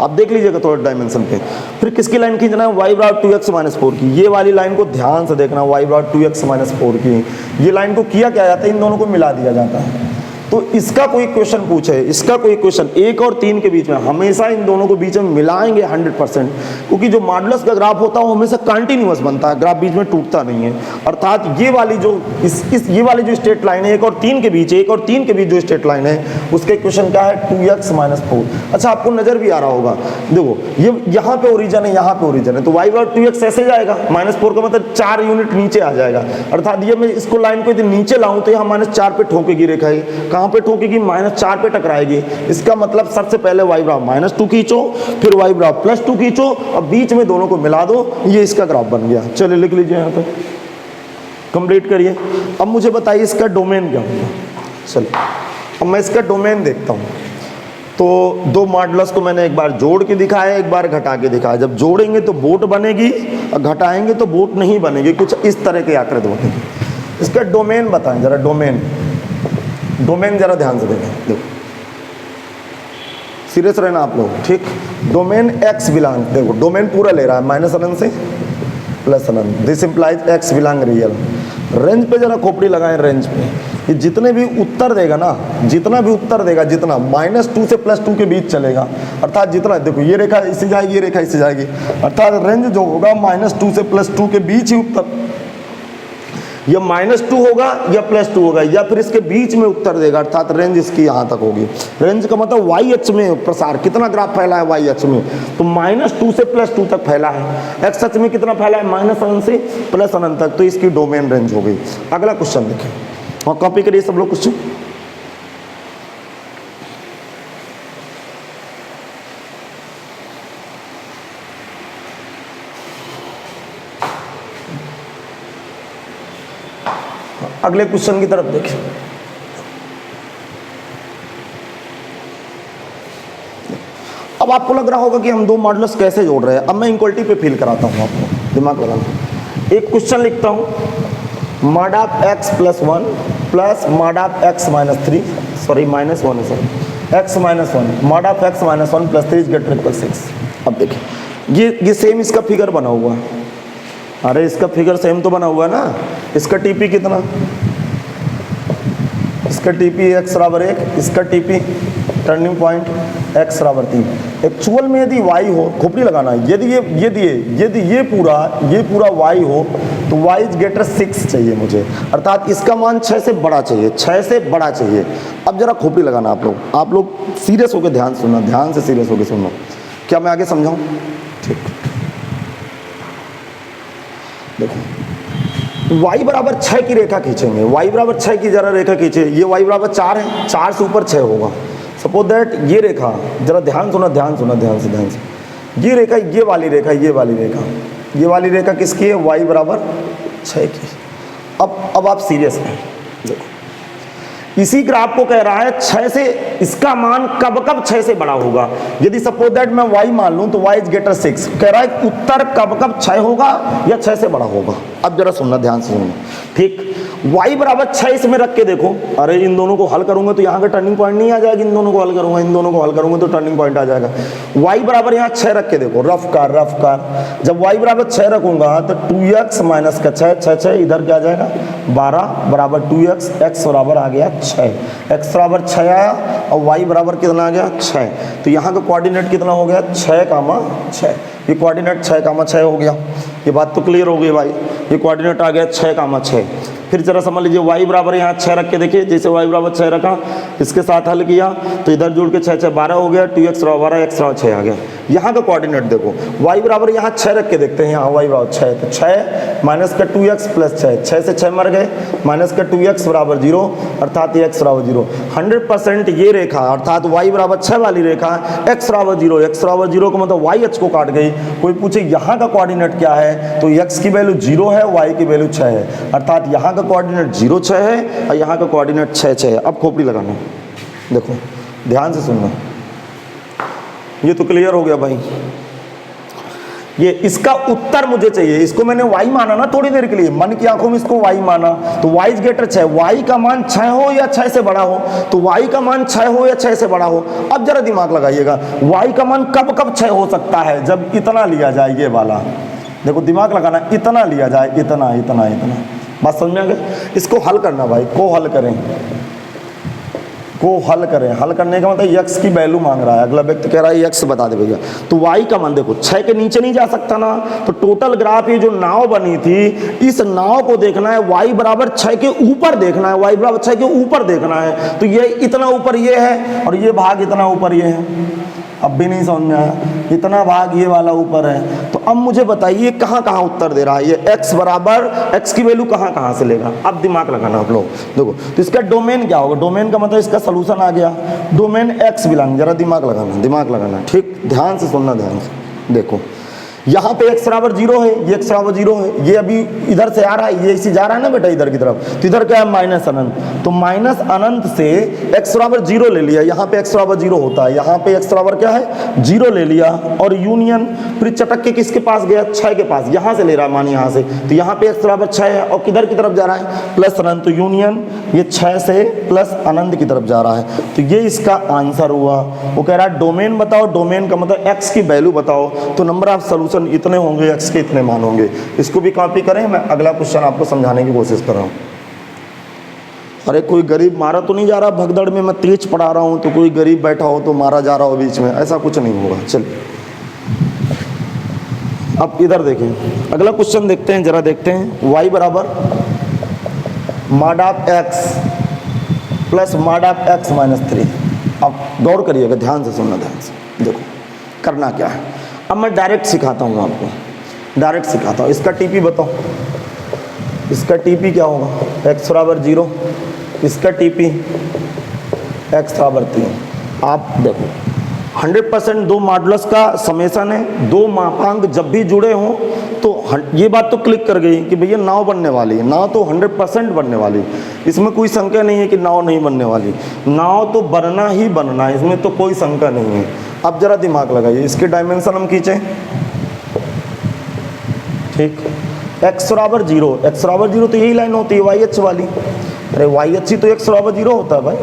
आप देख लीजिएगा थोड़ा डायमेंशन पे। फिर किसकी लाइन खींचना है, y बराबर 2x - 4 की। ये वाली लाइन को ध्यान से देखना, y बराबर 2x - 4 की। ये लाइन को किया क्या जाता है, इन दोनों को मिला दिया जाता है। तो इसका कोई क्वेश्चन पूछे, इसका कोई क्वेश्चन 1 और 3 के बीच में, हमेशा इन दोनों को बीच में मिलाएंगे 100%, क्योंकि जो मॉडुलस का ग्राफ होता है वो हमेशा कंटिन्यूअस बनता है, ग्राफ बीच में टूटता नहीं है। अर्थात ये वाली जो ये वाली जो स्ट्रेट लाइन है 1 और 3 के बीच, 1 और 3 के बीच जो स्ट्रेट लाइन है उसके क्वेश्चन क्या है 2x - 4। अच्छा आपको नजर भी आ रहा होगा, देखो ये यहाँ पे ओरिजिन है, यहाँ पे ओरिजिन है, तो y बराबर 2x ऐसे जाएगा, -4 का मतलब 4 यूनिट नीचे आ जाएगा। अर्थात ये मैं इसको लाइन को यदि नीचे लाऊं तो यहाँ -4 पे ठोकेगी रेखा, कहाँ पे ठोकेगी -4 पे टकराएगी। इसका मतलब सबसे पहले y बराबर -2 खींचो, फिर y बराबर +2 खींचो और बीच में दोनों को मिला दो, ये इसका ग्राफ बन गया। चलिए लिख लीजिए यहाँ पे, कंप्लीट करिए। अब मुझे बताइए इसका डोमेन क्या होगा। चलिए अब मैं इसका डोमेन देखता हूँ। तो दो मॉडुलस को मैंने एक बार जोड़ के दिखाया, एक बार घटा के दिखाया। जब जोड़ेंगे तो बोट बनेगी और घटाएंगे तो बोट नहीं बनेगी, कुछ इस तरह की आकृति बनेगी। इसका डोमेन बताएं जरा, डोमेन जरा ध्यान से देखें, देखो सीरियस रहना आप लोग, ठीक। डोमेन x बिलोंग, देखो डोमेन पूरा ले रहा है -1 से +1, this implies x belong real. Range पे जरा खोपड़ी लगाएं, रेंज पे ये जितने भी उत्तर देगा ना, जितना भी उत्तर देगा, जितना -2 से +2 के बीच चलेगा, अर्थात जितना, देखो ये रेखा इससे जाएगी, ये रेखा इससे जाएगी, अर्थात रेंज जो होगा -2 से +2 के बीच ही उत्तर, या -2 होगा या +2 होगा, या फिर इसके बीच में उत्तर देगा, अर्थात रेंज इसकी यहाँ तक होगी। रेंज का मतलब y अक्ष में प्रसार, कितना ग्राफ फैला है y अक्ष में, तो -2 से +2 तक फैला है। x अक्ष में कितना फैला है, -1 से +1 तक, तो इसकी डोमेन रेंज हो गई। अगला क्वेश्चन देखें और कॉपी करिए सब लोग क्वेश्चन। अगले क्वेश्चन की तरफ देखें। अब आपको लग रहा होगा कि हम दो मॉडुलस कैसे जोड़ रहे हैं। अब मैं इक्वलिटी पे फील कराता हूं आपको, दिमाग लगाना। एक क्वेश्चन लिखता हूं, mod of x + 1 plus mod of x - 3, sorry -1 है sir, x - 1 mod of x - 1 + 3 > 6। अब देखिए ये सेम इसका फिगर बना हुआ है। अरे इसका फिगर सेम तो बना हुआ है ना। इसका टीपी कितना, इसका टीपी x बराबर 1, इसका टीपी टर्निंग पॉइंट x बराबर 3। एक्चुअल में यदि y हो, खोपड़ी लगाना, यदि ये पूरा y हो तो y > 6 चाहिए मुझे, अर्थात इसका मान 6 से बड़ा चाहिए, 6 से बड़ा चाहिए। अब जरा खोपड़ी लगाना आप लोग सीरियस होकर ध्यान सुनना, ध्यान से सीरियस होकर सुनना। क्या मैं आगे समझाऊं? ठीक, देखो y बराबर 6 की रेखा खींचेंगे, y बराबर 6 की जरा रेखा खींचे। ये y बराबर 4 है, 4 से ऊपर 6 होगा। सपोज दैट ये रेखा, जरा ध्यान सुना, ध्यान से, ये रेखा, ये वाली रेखा किसकी है, y बराबर 6 की। अब आप सीरियस हैं, देखो इसी ग्राफ को कह रहा है 6 से, इसका मान कब 6 से बड़ा होगा। यदि सपोज दैट मैं y मान लूं तो y > 6, कह रहा है उत्तर कब 6 होगा या 6 से बड़ा होगा। अब जरा सुनना, ध्यान से सुनना, ठीक। y बराबर 6 इसमें रख के देखो। अरे इन दोनों को हल करूंगा तो यहाँ का टर्निंग पॉइंट नहीं आ जाएगा, इन दोनों को हल करूंगा तो टर्निंग पॉइंट आ जाएगा। y बराबर यहाँ 6 रख के देखो, रफ कार। जब y बराबर 6 रखूंगा तो 2x - का 6 इधर क्या आ जाएगा 12 बराबर 2x, x बराबर आ गया 6, x बराबर 6 आया और y बराबर कितना आ गया 6। तो यहाँ का कोऑर्डिनेट कितना हो गया 6, ये कोऑर्डिनेट 6, हो गया। ये बात तो क्लियर हो गई भाई, ये कोऑर्डिनेट आ गया 6, फिर जरा समझ लीजिए y बराबर यहाँ 6 रख के देखिए, जैसे y बराबर 6 रखा, इसके साथ हल किया तो इधर जोड़ के 6 12 हो गया, 2x बराबर 12, x बराबर 6 आ गया। यहाँ का कोऑर्डिनेट देखो, y बराबर यहाँ 6 रख के देखते हैं, यहाँ y बराबर 6, तो 6 माइनस का 2x प्लस 6 से 6 मर गए, माइनस का 2x बराबर 0, अर्थात x बराबर 0। 100% ये रेखा अर्थात y बराबर 6 वाली रेखा x बराबर 0 का मतलब y अक्ष को काट गई। कोई पूछे यहाँ का कोऑर्डिनेट क्या है, तो x की वैल्यू 0 है, y की वैल्यू 6 है, अर्थात यहाँ का कोऑर्डिनेट 0 6 है और यहाँ का कोऑर्डिनेट 6 है। अब खोपड़ी लगाना, देखो ध्यान से सुनना, ये तो क्लियर हो गया भाई। ये इसका उत्तर मुझे चाहिए, इसको मैंने y माना ना थोड़ी देर के लिए, मन की आंखों में इसको y माना, तो y > 6, y का मान 6 हो या 6 से बड़ा हो, तो y का मान 6 हो या 6 से बड़ा हो। अब जरा दिमाग लगाइएगा, y का मान कब 6 हो सकता है, जब इतना लिया जाए, ये वाला देखो दिमाग लगाना, इतना लिया जाए, इतना। बात समझ में आ गई? इसको हल करना भाई, को हल करें, को हल करें, हल करने का मतलब x की वैल्यू मांग रहा है, अगला व्यक्ति कह रहा है x बता दे भैया, तो y का मान देखो 6 के नीचे नहीं जा सकता ना, तो टोटल ग्राफ ये जो नाव बनी थी इस नाव को देखना है y बराबर 6 के ऊपर देखना है, y बराबर 6 के ऊपर देखना है, तो ये इतना ऊपर ये है और ये भाग इतना ऊपर ये है। अब भी नहीं समझ में आया, इतना भाग ये वाला ऊपर है, तो अब मुझे बताइए कहाँ कहाँ उत्तर दे रहा है ये x बराबर, x की वैल्यू कहाँ कहाँ से लेगा। अब दिमाग लगाना आप लोग देखो, तो इसका डोमेन क्या होगा, डोमेन का मतलब इसका सोल्यूशन आ गया, डोमेन x बिलोंग, जरा दिमाग लगाना ठीक, ध्यान से सुनना, ध्यान से देखो, यहाँ पे x बराबर 0 है, ये x बराबर 0 है, ये अभी इधर से आ रहा है, ये इसी जा रहा है ना बेटा इधर की तरफ, तो इधर क्या है माइनस अनंत, तो माइनस अनंत से x बराबर 0 ले लिया, यहाँ पे x बराबर 0 होता है, यहाँ पे x बराबर क्या है 0 ले लिया, और यूनियन फिर चटक के किसके पास गया 6 के पास, यहाँ से ले रहा है मान यहाँ से, तो यहाँ पे x बराबर 6 है और किधर की तरफ जा रहा है प्लस अनंत, तो यूनियन ये 6 से प्लस अनंत की तरफ जा रहा है, तो ये इसका आंसर हुआ। वो कह रहा है डोमेन बताओ, डोमेन का मतलब x की वैल्यू बताओ, तो नंबर ऑफ सोल्यूशन इतने होंगे, x के इतने मान होंगे। इसको भी कॉपी करें, मैं अगला क्वेश्चन आपको समझाने की कोशिश कर रहा हूँ। अरे कोई गरीब मारा तो नहीं जा रहा भगदड़ में, मैं तेज पढ़ा रहा हूँ तो कोई गरीब बैठा हो तो मारा जा रहा हो बीच में, ऐसा कुछ नहीं होगा। चलिए अब इधर देखें, अगला क्वेश्चन देखते हैं, जरा देखते हैं, y बराबर mod of x plus mod of x minus 3। अब गौर करिएगा, ध्यान से सुनना, ध्यान से देखो करना क्या है। अब मैं डायरेक्ट सिखाता हूँ आपको, डायरेक्ट सिखाता हूँ। इसका टीपी बताओ, इसका टीपी क्या होगा, x बराबर 0, इसका टीपी x बराबर 3। आप देखो 100% दो मॉडुलस का समेशन है, दो मापांक जब भी जुड़े हों तो ये बात तो क्लिक कर गई कि भैया नाव बनने वाली है, नाव तो 100% बनने वाली, इसमें कोई शंका नहीं है कि नाव नहीं बनने वाली, नाव तो बनना ही बनना है, इसमें तो कोई शंका नहीं है। अब जरा दिमाग लगाइए, इसके डायमेंशन हम खींचें, ठीक, x बराबर 0, x बराबर 0 तो यही लाइन होती है YH वाली, अरे YH ही तो x बराबर 0 होता है भाई।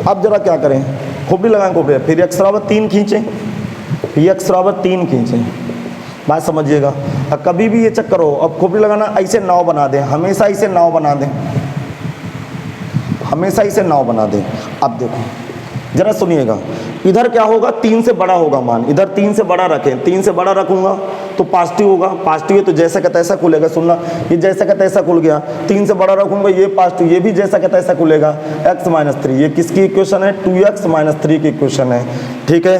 अब जरा क्या करें, खोपड़ी लगाएं, खोपड़ी, फिर x बराबर 3 खींचें, फिर x बराबर 3 खींचें, बात समझिएगा। अब कभी भी ये चक्कर हो, अब खोपड़ी लगाना, ऐसे नाव बना दें, हमेशा इसे नाव बना दें, हमेशा इसे नाव बना दें। अब देखो जरा सुनिएगा, इधर क्या होगा 3 से बड़ा होगा मान, इधर 3 से बड़ा रखें, 3 से बड़ा रखूंगा तो पॉजिटिव होगा, पॉजिटिव है तो जैसा का तैसा खुलेगा, सुनना, ये जैसा का तैसा खुल गया, 3 से बड़ा रखूंगा ये पॉजिटिव, ये भी जैसा का तैसा खुलेगा, x माइनस 3, ये किसकी इक्वेशन है 2x माइनस 3 की इक्वेशन है, ठीक है।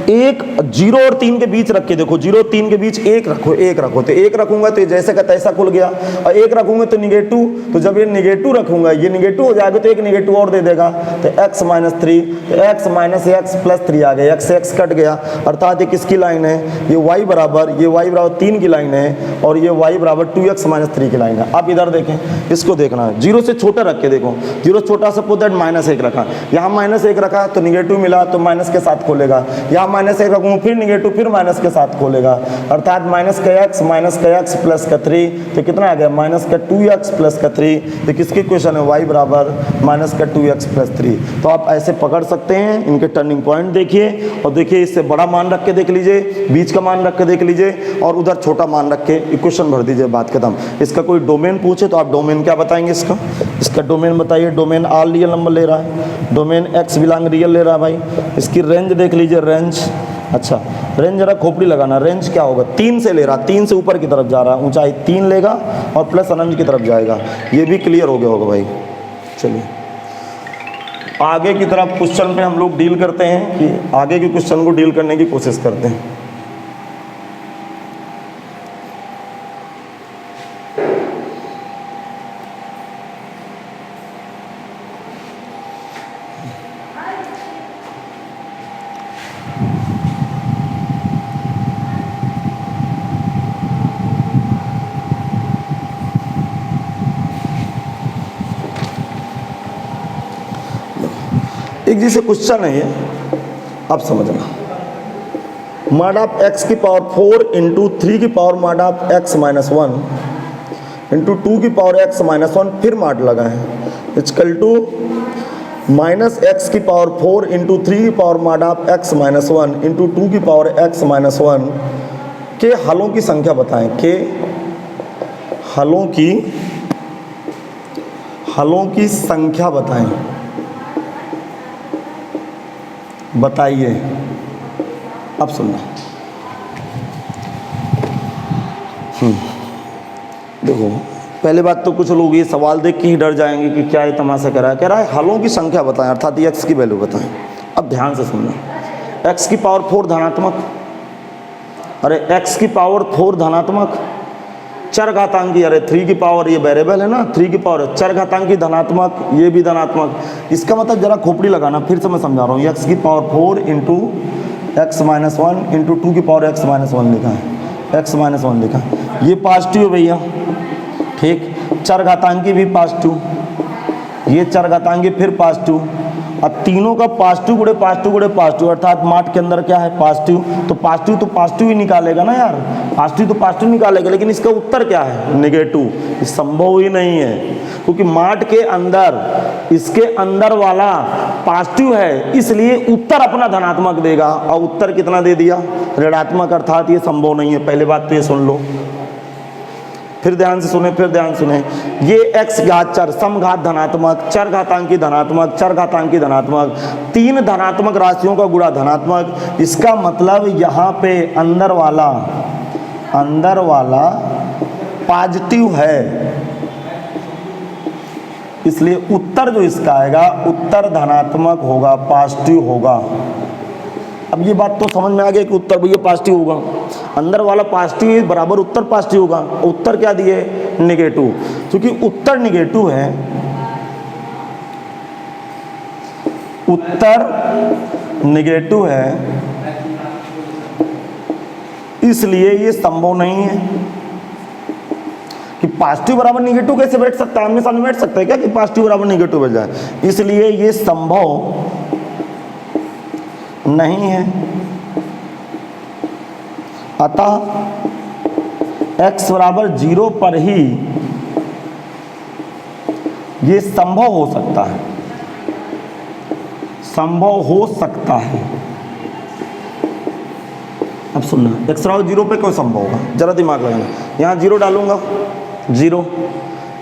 एक 0 और 3 के बीच रख के देखो, 0 और 3 के बीच 1 रखो, 1 रखो, तो 1 रखूंगा तो ये जैसा का तैसा खुल गया, और 1 रखूंगा तो निगेटिव, तो जब ये निगेटिव रखूंगा ये निगेटिव हो जाएगा तो एक निगेटिव और दे देगा, तो x माइनस 3, तो x माइनस x प्लस 3 आ गया, x से x कट गया, अर्थात ये किसकी लाइन है, ये y बराबर 3 की लाइन है, और ये y बराबर 2x माइनस 3 की लाइन है। अब इधर देखें, इसको देखना है, 0 से छोटा रख के देखो, 0 छोटा सपोज दैट -1 रखा, यहाँ -1 रखा तो निगेटिव मिला तो माइनस के साथ खोलेगा, यहाँ -1 रखूँगा फिर निगेटिव फिर माइनस के साथ खोलेगा, अर्थात माइनस का x प्लस का 3, तो कितना आ गया माइनस का 2x प्लस का 3, तो किसकी इक्वेशन है y बराबर माइनस का 2x प्लस 3। तो आप ऐसे पकड़ सकते हैं, इनके टर्निंग पॉइंट देखिए, और देखिए इससे बड़ा मान रख के देख लीजिए, बीच का मान रख के देख लीजिए, और उधर छोटा मान रख के इक्वेशन भर दीजिए, बात खत्म। इसका कोई डोमेन पूछे तो आप डोमेन क्या बताएंगे, इसका डोमेन बताइए, डोमेन आल रियल नंबर ले रहा है, डोमेन x बिलोंग रियल ले रहा है भाई। इसकी रेंज देख लीजिए, रेंज, अच्छा रेंज जरा खोपड़ी लगाना, रेंज क्या होगा 3 से ले रहा, 3 से ऊपर की तरफ जा रहा है, ऊंचाई 3 लेगा और प्लस अनंत की तरफ जाएगा, ये भी क्लियर हो गया होगा भाई। चलिए आगे की तरफ क्वेश्चन पे हम लोग डील करते हैं, कि आगे के क्वेश्चन को डील करने की कोशिश करते हैं। एक जैसे क्वेश्चन है ये, अब समझना, मॉड ऑफ x की पावर 4 इंटू 3 की power mod of x minus 1 into 2 की पावर x माइनस 1, फिर मॉड लगा है, इक्वल टू माइनस x की पावर 4 इंटू 3 की power mod of x minus 1 into 2 की पावर x माइनस 1 के हलों की संख्या बताएं, के हलों की संख्या बताएं। बताइए। अब सुनना, देखो पहले बात तो कुछ लोग ये सवाल देख के ही डर जाएंगे कि क्या ये तमाशा कह रहा है हलों की संख्या बताएं, अर्थात एक्स की वैल्यू बताएं। अब ध्यान से सुनना, एक्स की पावर 4 धनात्मक, अरे एक्स की पावर 4 धनात्मक, चरघातांकी, अरे 3 की पावर, ये वेरिएबल है ना, 3 की पावर चरघातांकी धनात्मक, ये भी धनात्मक। इसका मतलब जरा खोपड़ी लगाना, फिर से मैं समझा रहा हूँ। एक्स की power 4 into x minus 1 into 2 की पावर एक्स माइनस 1 लिखा है, एक्स माइनस 1 लिखा है, ये पॉजिटिव है भैया, ठीक। चरघातांकी भी पॉजिटिव, ये चरघातांकी फिर पॉजिटिव। अब तीनों का पॉजिटिव गुणे पॉजिटिव गुणे पॉजिटिव, अर्थात माठ के अंदर क्या है पॉजिटिव, तो पॉजिटिव ही निकालेगा ना यार, पॉजिटिव तो पॉजिटिव निकालेगा। लेकिन इसका उत्तर क्या है? नेगेटिव। ये संभव ही नहीं है, क्योंकि माठ के अंदर इसके अंदर वाला पॉजिटिव है, इसलिए उत्तर अपना धनात्मक देगा, और उत्तर कितना दे दिया? ऋणात्मक, अर्थात ये संभव नहीं है। पहले बात तो ये सुन लो, फिर ध्यान से सुने, फिर ध्यान सुने। ये x घात चर, समघात धनात्मक, चरघातांकी धनात्मक, चरघातांकी धनात्मक, 3 धनात्मक राशियों का गुणा धनात्मक। इसका मतलब यहाँ पे अंदर वाला पॉजिटिव है, इसलिए उत्तर जो इसका आएगा उत्तर धनात्मक होगा, पॉजिटिव होगा। अब ये बात तो समझ में आ गया कि उत्तर भैया पॉजिटिव होगा, अंदर वाला पॉजिटिव बराबर उत्तर पॉजिटिव होगा। उत्तर क्या दिए? नेगेटिव। क्योंकि उत्तर नेगेटिव है, उत्तर नेगेटिव है, इसलिए ये संभव नहीं है कि पॉजिटिव बराबर नेगेटिव कैसे बैठ सकता है, आमने सामने बैठ सकता है क्या कि पॉजिटिव बराबर नेगेटिव बैठ जाए? इसलिए ये संभव नहीं है। अतः x बराबर 0 पर ही ये संभव हो सकता है, संभव हो सकता है। अब सुनना, x बराबर 0 पे क्यों संभव होगा, जरा दिमाग लगाना। यहाँ 0 डालूंगा 0,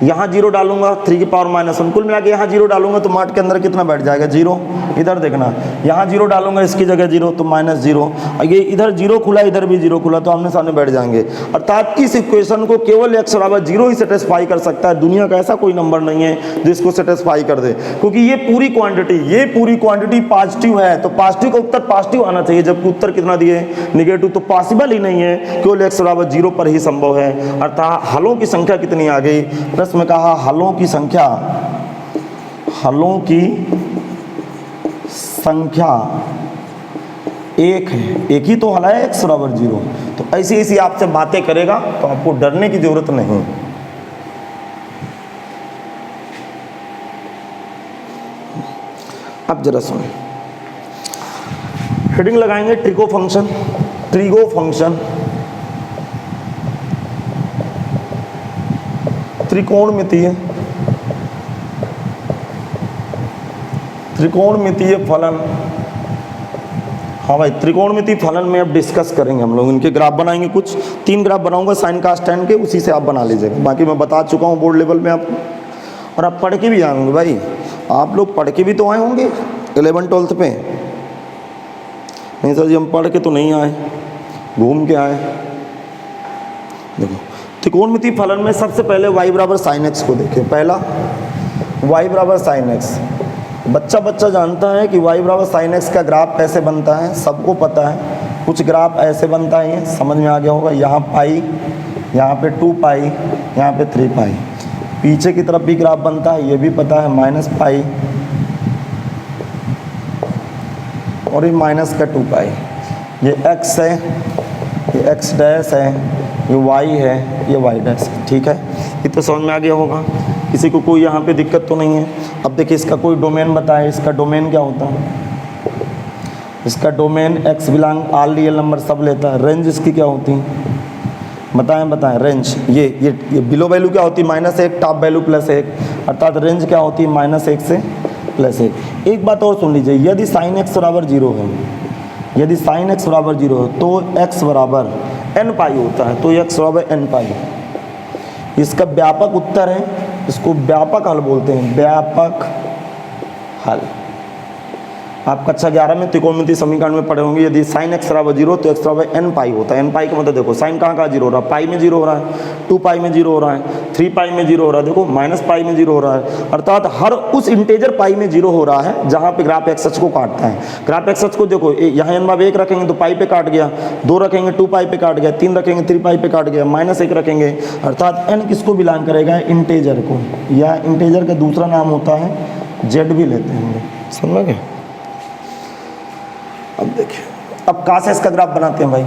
यहाँ 0 डालूंगा 3 की पावर माइनस 1, कुल मिला के यहाँ 0 डालूंगा तो माठ के अंदर कितना बैठ जाएगा? 0। इधर देखना, यहाँ 0 डालूंगा इसकी जगह 0 तो माइनस 0, और ये इधर 0 खुला इधर भी 0 खुला तो आमने सामने बैठ जाएंगे। अर्थात इस इक्वेशन को केवल x बराबर 0 ही सेटिस्फाई कर सकता है, दुनिया का ऐसा कोई नंबर नहीं है जिसको सेटिस्फाई कर दे, क्योंकि ये पूरी क्वांटिटी पॉजिटिव है, तो पॉजिटिव का उत्तर पॉजिटिव आना चाहिए, जबकि उत्तर कितना दिए? नेगेटिव। तो पॉसिबल ही नहीं है, केवल x बराबर 0 पर ही संभव है। अर्थात हलों की संख्या कितनी आ गई? प्रश्न में कहा हलों की संख्या 1 है, एक ही तो हल है x बराबर 0। तो ऐसी ऐसी आपसे बातें करेगा तो आपको डरने की जरूरत नहीं। अब जरा सुने, हेडिंग लगाएंगे ट्रिगो फंक्शन। ट्रिगो फंक्शन त्रिकोणमितीय फलन। हाँ भाई, त्रिकोणमितीय फलन में अब डिस्कस करेंगे हम लोग, इनके ग्राफ बनाएंगे। कुछ 3 ग्राफ बनाऊंगा साइन कास tan के, उसी से आप बना लीजिएगा। बाकी मैं बता चुका हूँ बोर्ड लेवल में आपको, और आप पढ़ के भी आए होंगे भाई, आप लोग पढ़ के भी तो आए होंगे 11th-12th पे। नहीं सर जी हम पढ़ के तो नहीं आए, घूम के आए। देखो त्रिकोणमितीय फलन में सबसे पहले y बराबर साइन x को देखें। पहला y बराबर साइन x, बच्चा जानता है कि y बराबर साइन x का ग्राफ कैसे बनता है, सबको पता है। कुछ ग्राफ ऐसे बनता है, ये समझ में आ गया होगा। यहाँ पाई, यहाँ पे 2 पाई, यहाँ पे 3 पाई। पीछे की तरफ भी ग्राफ बनता है, ये भी पता है, माइनस पाई और ये माइनस का 2 पाई। ये x है, ये x डैश है, ये y है, ये y डैश है। ठीक है, ये तो समझ में आ गया होगा, किसी को कोई यहाँ पे दिक्कत तो नहीं है। अब देखिए इसका कोई डोमेन बताए, इसका डोमेन क्या होता है? इसका domain x belong all real number सब लेता है। रेंज इसकी क्या होती है बताएं? रेंज ये बिलो वैल्यू क्या होती है? -1, टॉप वैल्यू +1, अर्थात रेंज क्या होती है? -1 से +1। एक बात और सुन लीजिए, यदि साइन x बराबर 0 है, यदि साइन x बराबर 0 है तो x बराबर n पाई होता है, तो x बराबर n पाई। इसका व्यापक उत्तर है, इसको व्यापक हल बोलते हैं, व्यापक हल। आप कक्षा 11 में त्रिकोणमितीय समीकरण में पढ़े होंगे, यदि साइन एक्स बराबर 0 तो एक्स बराबर n पाई होता है। n पाई का मतलब देखो साइन कहाँ कहाँ 0 हो रहा है, पाई में 0 हो रहा है, 2 पाई में 0 हो रहा है, 3 पाई में 0 हो रहा है, देखो माइनस पाई में 0 हो रहा है, अर्थात हर उस इंटेजर पाई में 0 हो रहा है जहाँ पे ग्राफ एक्स अक्ष को काटता है। ग्राफ एक्स अक्ष को देखो यहाँ n बार 1 रखेंगे तो पाई पे काट गया, 2 रखेंगे 2 पाई पे काट गया, 3 रखेंगे 3 पाई पे काट गया, -1 रखेंगे, अर्थात n किसको बिलोंग करेगा, इंटेजर को, या इंटेजर का दूसरा नाम होता है जेड भी लेते हैं, समझ गए। अब देखिए, अब कहाँ से इसका ग्राफ बनाते हैं भाई,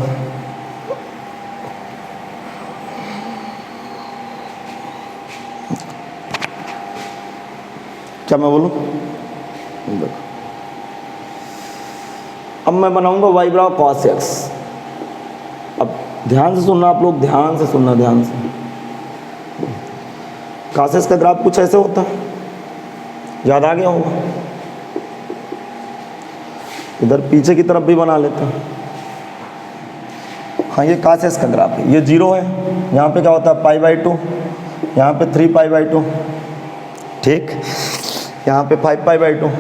क्या मैं बोलूं, देखो अब मैं बनाऊंगा y बराबर cos x। अब ध्यान से सुनना आप लोग, ध्यान से सुनना, ध्यान से। cos x का ग्राफ कुछ ऐसे होता है, याद आ गया होगा, इधर पीछे की तरफ भी बना लेते हैं। हाँ ये cos x का ग्राफ है, ये 0 है, यहाँ पे क्या होता है π/2, यहाँ पे 3π/2, ठीक, यहाँ पे 5π/2,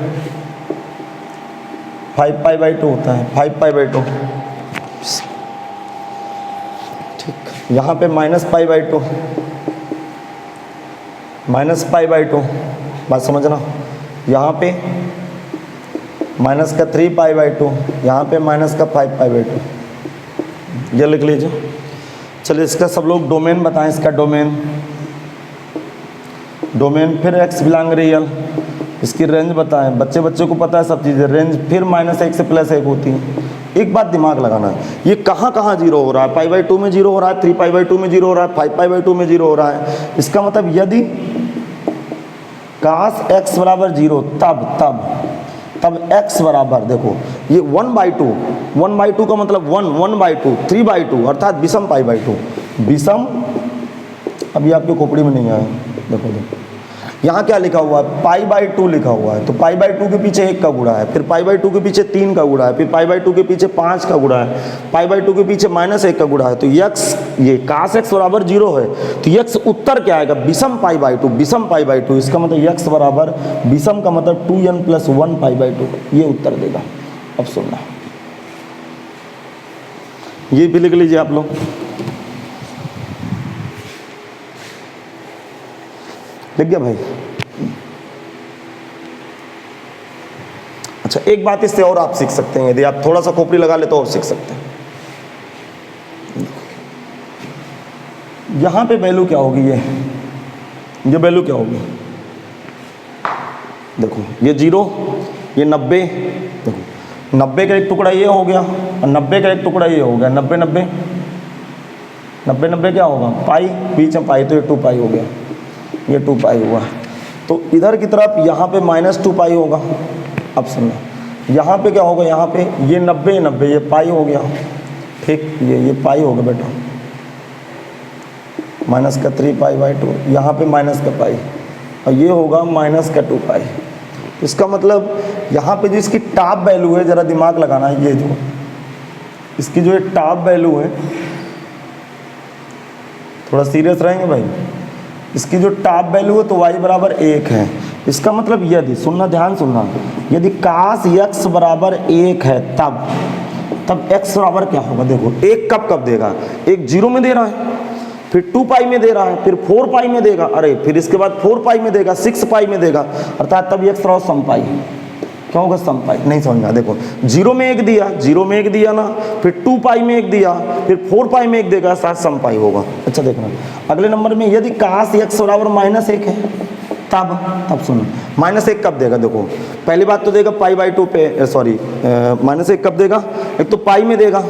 5π/2 होता है, 5π/2, ठीक, यहाँ पे -π/2, -π/2, बात समझना, यहाँ पे माइनस का 3π/2, यहाँ पे माइनस का 5π/2, ये लिख लीजिए। चलिए इसका सब लोग डोमेन बताएं, इसका डोमेन, फिर x बिलोंग रियल, इसकी रेंज बताएं, बच्चे को पता है सब चीज़ें, रेंज फिर -1 से +1 होती है। एक बात दिमाग लगाना है, ये कहाँ 0 हो रहा है, π/2 में 0 हो रहा है, 3π/2 में 0 हो रहा है, 5π/2 में 0 हो रहा है। इसका मतलब यदि cos x बराबर 0 तब x बराबर, देखो ये 1/2 का मतलब 1/2, 3/2 अर्थात विषम π/2, विषम, अभी आपके खोपड़ी में नहीं आया, देखो यहाँ क्या लिखा हुआ है, π/2 लिखा हुआ है, तो π/2 के पीछे 1 का गुणा है, फिर π/2 के पीछे 3 का गुणा है, फिर π/2 के पीछे 5 का गुणा है, π/2 के पीछे -1 का गुणा है, तो x, ये cos x बराबर 0 है, तो x उत्तर क्या आएगा, विषम π/2, विषम π/2, इसका मतलब x बराबर विषम का मतलब 2n + 1 π/2, ये उत्तर देगा। अब सुनना, ये भी लिख लीजिए आप लोग, लिख गया भाई। अच्छा एक बात इससे और आप सीख सकते हैं, यदि आप थोड़ा सा खोपड़ी लगा ले तो और सीख सकते हैं। यहां पे वैल्यू क्या होगी, ये वैल्यू क्या होगी, देखो ये 0, ये 90, देखो 90 का एक टुकड़ा ये हो गया और 90 का एक टुकड़ा ये हो गया, 90 क्या होगा, पाई, बीच में पाई, तो ये 2 पाई हो गया, ये 2 पाई हुआ, तो इधर की तरफ यहाँ पे -2 पाई होगा। अब सुनो, यहाँ पे क्या होगा, यहाँ पे ये 90 ये पाई हो गया, ठीक, ये पाई होगा बेटा, माइनस का 3π/2, यहाँ पे माइनस का पाई, और ये होगा -2 पाई। इसका मतलब यहाँ पे जो इसकी टॉप वैल्यू है, ज़रा दिमाग लगाना है, ये जो इसकी जो टॉप वैल्यू है, थोड़ा सीरियस रहेंगे भाई, इसकी जो टॉप वैल्यू है तो y बराबर 1 है। इसका मतलब यदि, सुनना ध्यान सुनना, यदि cos x बराबर 1 है तब x बराबर क्या होगा, देखो 1 कब देगा, एक 0 में दे रहा है, फिर 2 पाई में दे रहा है, फिर 4 पाई में देगा, अरे फिर इसके बाद 4 पाई में देगा, 6 पाई में देगा, अर्थात तब x बराबर सम पाई। क्या होगा, सम पाई। नहीं समझना, देखो 0 में 1 दिया ना, फिर 2 पाई में 1 दिया, फिर 4 पाई में 1 देगा, साथ सम पाई होगा। अच्छा देखना अगले नंबर में, यदि cos x बराबर -1 है तब सुनो, -1 कब देगा, देखो पहली बात तो देगा π/2 पे, सॉरी -1 कब देगा, एक तो पाई में देगा,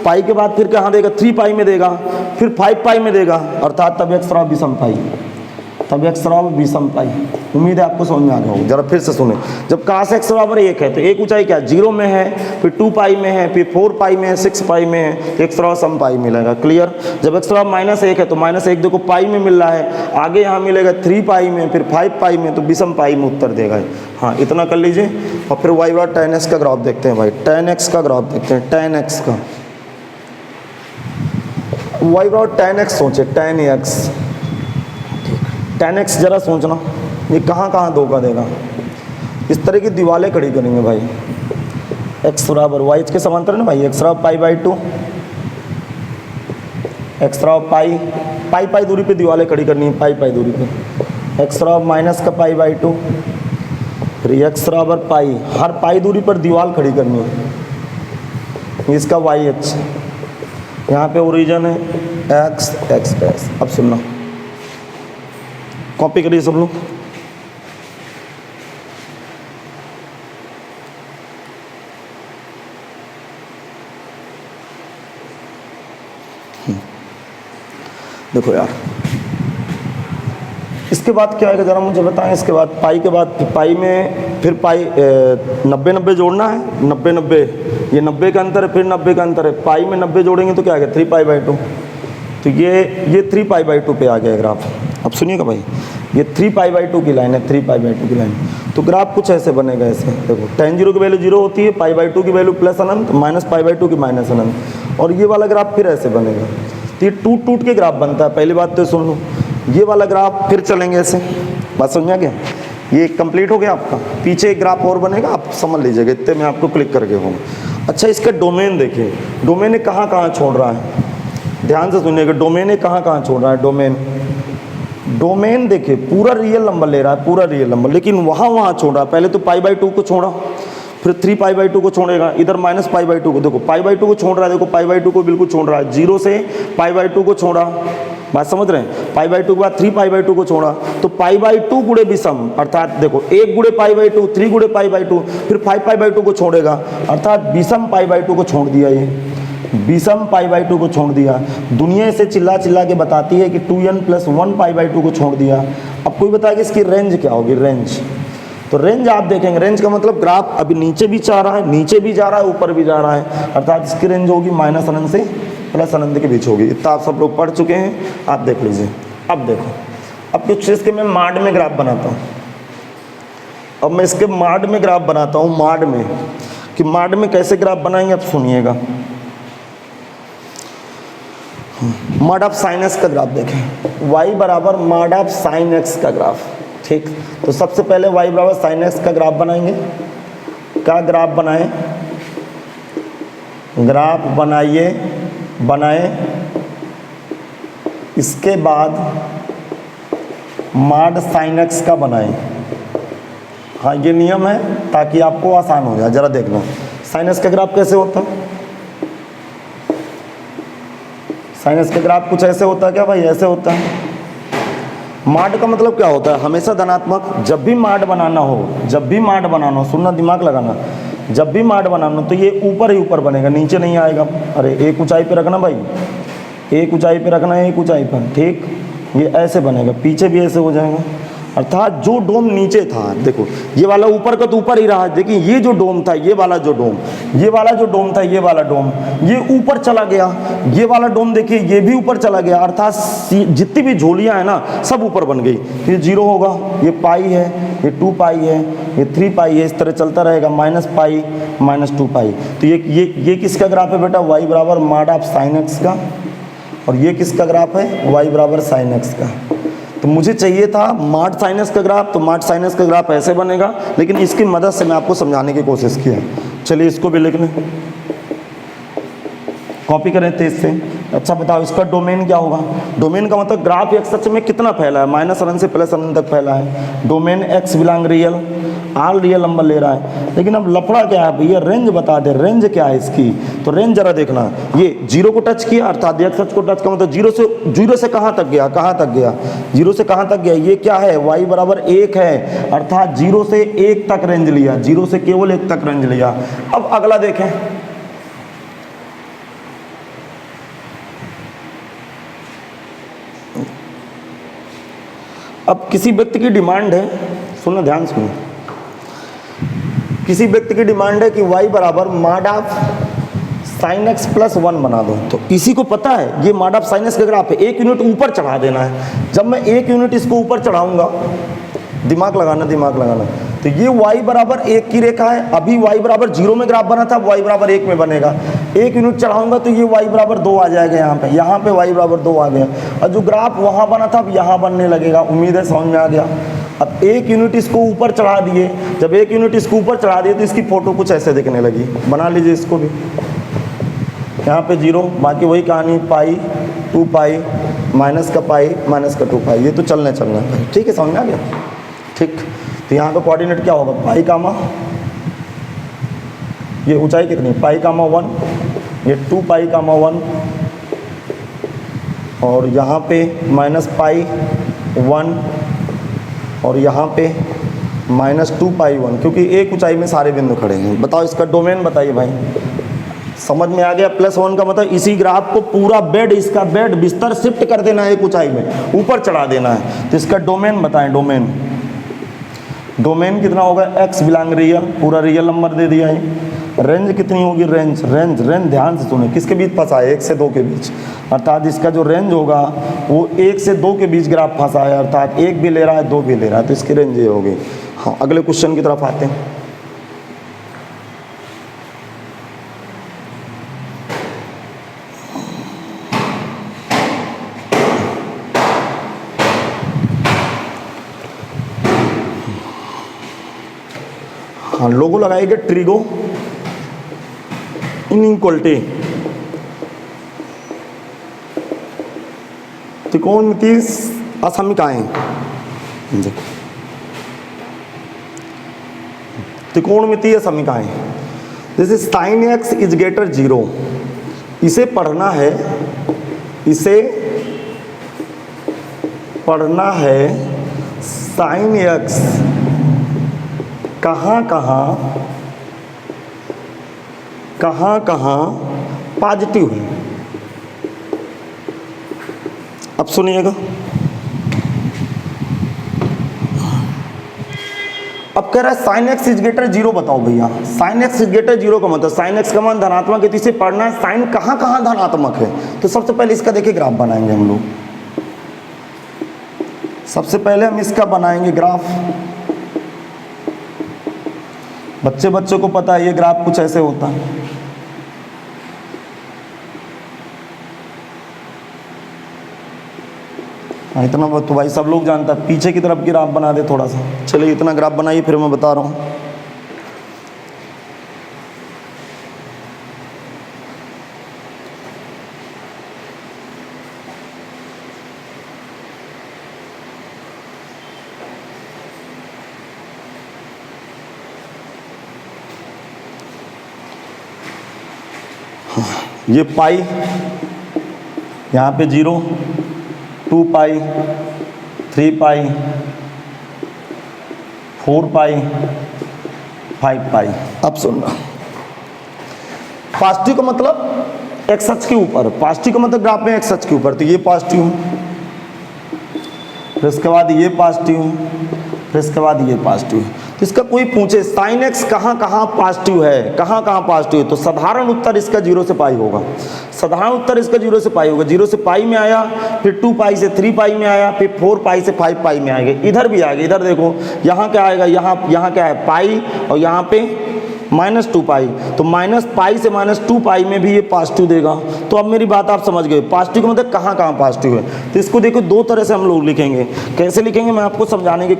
पाई के बाद फिर कहाँ देगा, 3 पाई में देगा, फिर 5 पाई में देगा, अर्थात तब x बराबर विषम पाई, तब x बराबर विषम पाई। उम्मीद है आपको समझ में आ गया होगा। जरा फिर से सुने, जब cos x बराबर 1 है तो एक ऊंचाई क्या 0 में है, फिर 2 पाई में है, फिर 4 पाई में है, 6 पाई में है, तो x बराबर सम पाई मिलेगा। क्लियर। जब x बराबर -1 है तो -1 देखो पाई में मिल रहा है, आगे यहाँ मिलेगा 3 पाई में, फिर 5 पाई में, तो विषम पाई में उत्तर देगा। हाँ इतना कर लीजिए। और फिर y बराबर tan x का ग्राफ देखते हैं भाई, tan x का ग्राफ देखते हैं, tan x का, y बराबर tan x सोचे, tan x जरा सोचना, ये कहाँ धोखा देगा। इस तरह की दीवारें खड़ी करेंगे भाई, एक्स बराबर वाई के समांतर है ना भाई, एक्स बराबर पाई बाई 2, एक्स बराबर पाई पाई पाई दूरी पे दीवारें खड़ी करनी है, पाई पाई दूरी पे, एक्स बराबर माइनस का पाई बाई 2, फिर एक्स बराबर पाई, हर पाई दूरी पर दीवार खड़ी करनी है, इसका वाई एक्स, यहाँ पे ओरिजिन है एक्स एक्स डैश। अब सुनना, कॉपी करिए सब लोग। देखो यार, इसके बाद क्या आएगा जरा मुझे बताएं। इसके बाद पाई के बाद पाई में फिर पाई 90 90 जोड़ना है, 90 90 ये 90 का अंतर है, फिर 90 का अंतर है, पाई में 90 जोड़ेंगे तो क्या आ गया 3 पाई बाई 2, तो ये 3 पाई बाई 2 पे आ गया ग्राफ। अब सुनिएगा भाई, ये 3 पाई बाई 2 की लाइन है, 3 पाई बाई 2 की लाइन, तो ग्राफ कुछ ऐसे बनेगा। ऐसे देखो, tan 0 की वैल्यू 0 होती है, पाई बाई 2 की value plus Anant, minus pi by 2 की माइनस अनंत, और ये वाला ग्राफ फिर ऐसे बनेगा। तो ये टूट टूट के ग्राफ बनता है, पहली बात तो सुन लो। ये वाला ग्राफ फिर चलेंगे ऐसे, बात समझ में आ गया? ये कंप्लीट हो गया आपका। पीछे एक ग्राफ और बनेगा, आप समझ लीजिएगा, इतने में आपको क्लिक करके होगा। अच्छा, इसका डोमेन देखिए, डोमेन कहाँ कहाँ छोड़ रहा है, ध्यान से सुनिएगा, डोमेन कहाँ कहाँ छोड़ रहा है। डोमेन देखिए पूरा रियल नंबर ले रहा है, पूरा रियल नंबर, लेकिन वहाँ छोड़ रहा है। पहले तो पाई बाई 2 को छोड़ा, फिर 3 पाई बाई 2 को छोड़ेगा, इधर माइनस पाई बाई 2 को, देखो पाई बाई 2 को छोड़ रहा है, देखो पाई बाई 2 को बिल्कुल छोड़ रहा है, 0 से पाई बाई 2 को छोड़ा, बात समझ रहे हैं। पाई बाई 2 के बाद 3 पाई बाई 2 को छोड़ा, तो पाई बाई 2 गुणे विषम, अर्थात देखो 1 गुणे पाई बाई 2, 3 गुणे पाई बाई 2, फिर 5 पाई बाई 2 को छोड़ेगा, अर्थात विषम पाई बाई 2 को छोड़ दिया। ये विषम पाई बाई 2 को छोड़ दिया। दुनिया से चिल्ला चिल्ला के बताती है कि 2n + 1 पाई बाई 2 को छोड़ दिया। अब कोई बताएगा इसकी रेंज क्या होगी, रेंज, तो रेंज आप देखेंगे, रेंज का मतलब ग्राफ अभी नीचे भी जा रहा है, नीचे भी जा रहा है, ऊपर भी जा रहा है, अर्थात इसकी रेंज होगी माइनस अनंत से प्लस अनंत के बीच होगी। इतना आप सब लोग पढ़ चुके हैं, आप देख लीजिए। अब देखो, अब कुछ चीज़ के मैं माड में ग्राफ बनाता हूँ। अब मैं इसके माड में ग्राफ बनाता हूँ, माड में, कि माड में कैसे ग्राफ बनाएंगे आप सुनिएगा। माड ऑफ साइन एक्स का ग्राफ देखें, y बराबर माड ऑफ साइन एक्स का ग्राफ, ठीक। तो सबसे पहले y बराबर साइन एक्स का ग्राफ बनाएंगे। क्या ग्राफ बनाएं, ग्राफ बनाए, इसके बाद माड साइन एक्स का बनाएं। हाँ, ये नियम है ताकि आपको आसान हो जाए। जरा देख लो साइन एक्स का ग्राफ कैसे होता है। साइन एक्स का ग्राफ कुछ ऐसे होता है क्या भाई, ऐसे होता है। माड का मतलब क्या होता है, हमेशा धनात्मक। जब भी माड बनाना हो, सुनना, दिमाग लगाना, जब भी माड बनाना तो ये ऊपर ही ऊपर बनेगा, नीचे नहीं आएगा। अरे एक ऊंचाई पे रखना भाई, एक ऊंचाई पे रखना है, एक ऊंचाई पर, ठीक। ये ऐसे बनेगा, पीछे भी ऐसे हो जाएगा, अर्थात जो डोम नीचे था, देखो ये वाला ऊपर का तो ऊपर ही रहा। देखिए ये जो डोम था, ये वाला जो डोम था, ये वाला डोम ये ऊपर चला गया। ये वाला डोम देखिए ये भी ऊपर चला गया, अर्थात जितनी भी झोलियां हैं ना सब ऊपर बन गई। ये 0 होगा, ये पाई है, ये 2 पाई है, ये 3 पाई है, इस तरह चलता रहेगा, माइनस पाई माइनस 2 पाई। तो ये किसका ग्राफ है बेटा, y बराबर माड ऑफ साइन एक्स का, और ये किसका ग्राफ है, y बराबर साइन एक्स का। तो मुझे चाहिए था माड साइन एक्स का ग्राफ, तो माड साइन एक्स का ग्राफ ऐसे बनेगा, लेकिन इसकी मदद से मैं आपको समझाने की कोशिश की है। चलिए इसको भी लिख लें, कॉपी करें तेज से। अच्छा बताओ इसका डोमेन क्या होगा। डोमेन का मतलब ग्राफ एक्स अक्ष में कितना फैला है, माइनस अनंत से प्लस अनंत तक फैला है। डोमेन एक्स बिलोंग रियल, आल रियल नंबर ले रहा है। लेकिन अब लफड़ा क्या है भैया, रेंज बता दे, रेंज क्या है इसकी। तो रेंज जरा देखना, ये 0 को टच किया, अर्थात एक्स अक्ष को टच का मतलब 0 से कहाँ तक गया, 0 से कहाँ तक गया, ये क्या है, y बराबर 1 है, अर्थात 0 से 1 तक रेंज लिया, 0 से केवल 1 तक रेंज लिया। अब अगला देखें, अब किसी व्यक्ति की डिमांड है, सुनो ध्यान सुनो, किसी व्यक्ति की डिमांड है कि y बराबर माड ऑफ साइन एक्स प्लस 1 बना दो। तो इसी को पता है ये माड ऑफ साइन एक्स का ग्राफ है, 1 यूनिट ऊपर चढ़ा देना है। जब मैं 1 यूनिट इसको ऊपर चढ़ाऊंगा, दिमाग लगाना, तो ये y बराबर 1 की रेखा है। अभी y बराबर 0 में ग्राफ बना था, y बराबर 1 में बनेगा। 1 यूनिट चढ़ाऊंगा तो ये y बराबर 2 आ जाएगा, यहाँ पे y बराबर 2 आ गया। और जो ग्राफ वहाँ बना था अब यहाँ बनने लगेगा। उम्मीद है समझ में आ गया। अब एक यूनिट इसको ऊपर चढ़ा दिए, जब एक यूनिट इसको ऊपर चढ़ा दिए तो इसकी फ़ोटो कुछ ऐसे दिखने लगी। बना लीजिए इसको भी, यहाँ पे 0, बाकी वही कहानी, पाई 2 पाई माइनस का पाई माइनस का 2 पाई, ये तो चलना है। ठीक है, समझ में आ गया? ठीक, तो यहाँ का कोऑर्डिनेट क्या होगा, पाई कामा, ये ऊंचाई कितनी, पाई कामा 1, ये 2 पाई कामा 1, और यहाँ पे माइनस पाई 1, और यहाँ पे माइनस 2 पाई 1, क्योंकि एक ऊंचाई में सारे बिंदु खड़े हैं। बताओ इसका डोमेन बताइए भाई, समझ में आ गया? +1 का मतलब इसी ग्राफ को पूरा बेड, इसका बेड बिस्तर शिफ्ट कर देना है, एक ऊंचाई में ऊपर चढ़ा देना है। तो इसका डोमेन बताएं, डोमेन कितना होगा, x बिलोंग रियल, पूरा रियल नंबर दे दिया है। रेंज कितनी होगी, रेंज ध्यान से सुने, किसके बीच फंसा है, 1 से 2 के बीच, अर्थात इसका जो रेंज होगा वो 1 से 2 के बीच ग्राफ फंसा है, अर्थात 1 भी ले रहा है 2 भी ले रहा है, तो इसकी रेंज ये होगी। हाँ, अगले क्वेश्चन की तरफ आते हैं। हाँ, लोगो लगाएंगे ट्रिगो इनइक्वलिटी, त्रिकोणमितीय असमीकाएं। देखो, त्रिकोणमितीय असमीकाएं, जैसे sin x इज ग्रेटर 0, इसे पढ़ना है, इसे पढ़ना है। sin x कहाँ कहाँ पॉजिटिव है। अब सुनिएगा, अब कह रहा है sin x इज ग्रेटर 0, बताओ भैया sin x इज ग्रेटर 0 का मतलब sin x का मान धनात्मक है, तो इसे पढ़ना है sin कहाँ धनात्मक है। तो सबसे पहले इसका देखिए ग्राफ बनाएंगे हम लोग, सबसे पहले हम इसका बनाएंगे ग्राफ। बच्चों को पता है ये ग्राफ कुछ ऐसे होता है। इतना तो भाई सब लोग जानता है, पीछे की तरफ ग्राफ बना दे थोड़ा सा। चलिए इतना ग्राफ बनाइए, फिर मैं बता रहा हूँ। ये पाई, यहाँ पे 0, 2 पाई, 3 पाई, 4 पाई, 5 पाई। अब सुनना, पॉजिटिव का मतलब एक्स अक्ष के ऊपर, पॉजिटिव का मतलब ग्राफ में एक्स अक्ष के ऊपर, तो ये पॉजिटिव, फिर इसके बाद ये पॉजिटिव, फिर इसके बाद ये पॉजिटिव। तो इसका कोई पूछे sin x कहाँ पॉजिटिव है, कहाँ पॉजिटिव है, तो साधारण उत्तर इसका 0 से पाई होगा। साधारण उत्तर इसका 0 से पाई होगा। 0 से पाई में आया, फिर 2 पाई से 3 पाई में आया, फिर 4 पाई से 5 पाई में आएगा। इधर भी आएगा, इधर देखो यहाँ क्या आएगा, यहाँ क्या है पाई, और यहाँ पे -2 पाई, तो -पाई से -2 पाई में भी ये पॉजिटिव देगा। तो अब मेरी बात आप समझ गए, पॉजिटिव का मतलब कहाँ पॉजिटिव है। तो इसको देखो दो तरह से हम लोग लिखेंगे, कैसे लिखेंगे मैं आपको समझाने की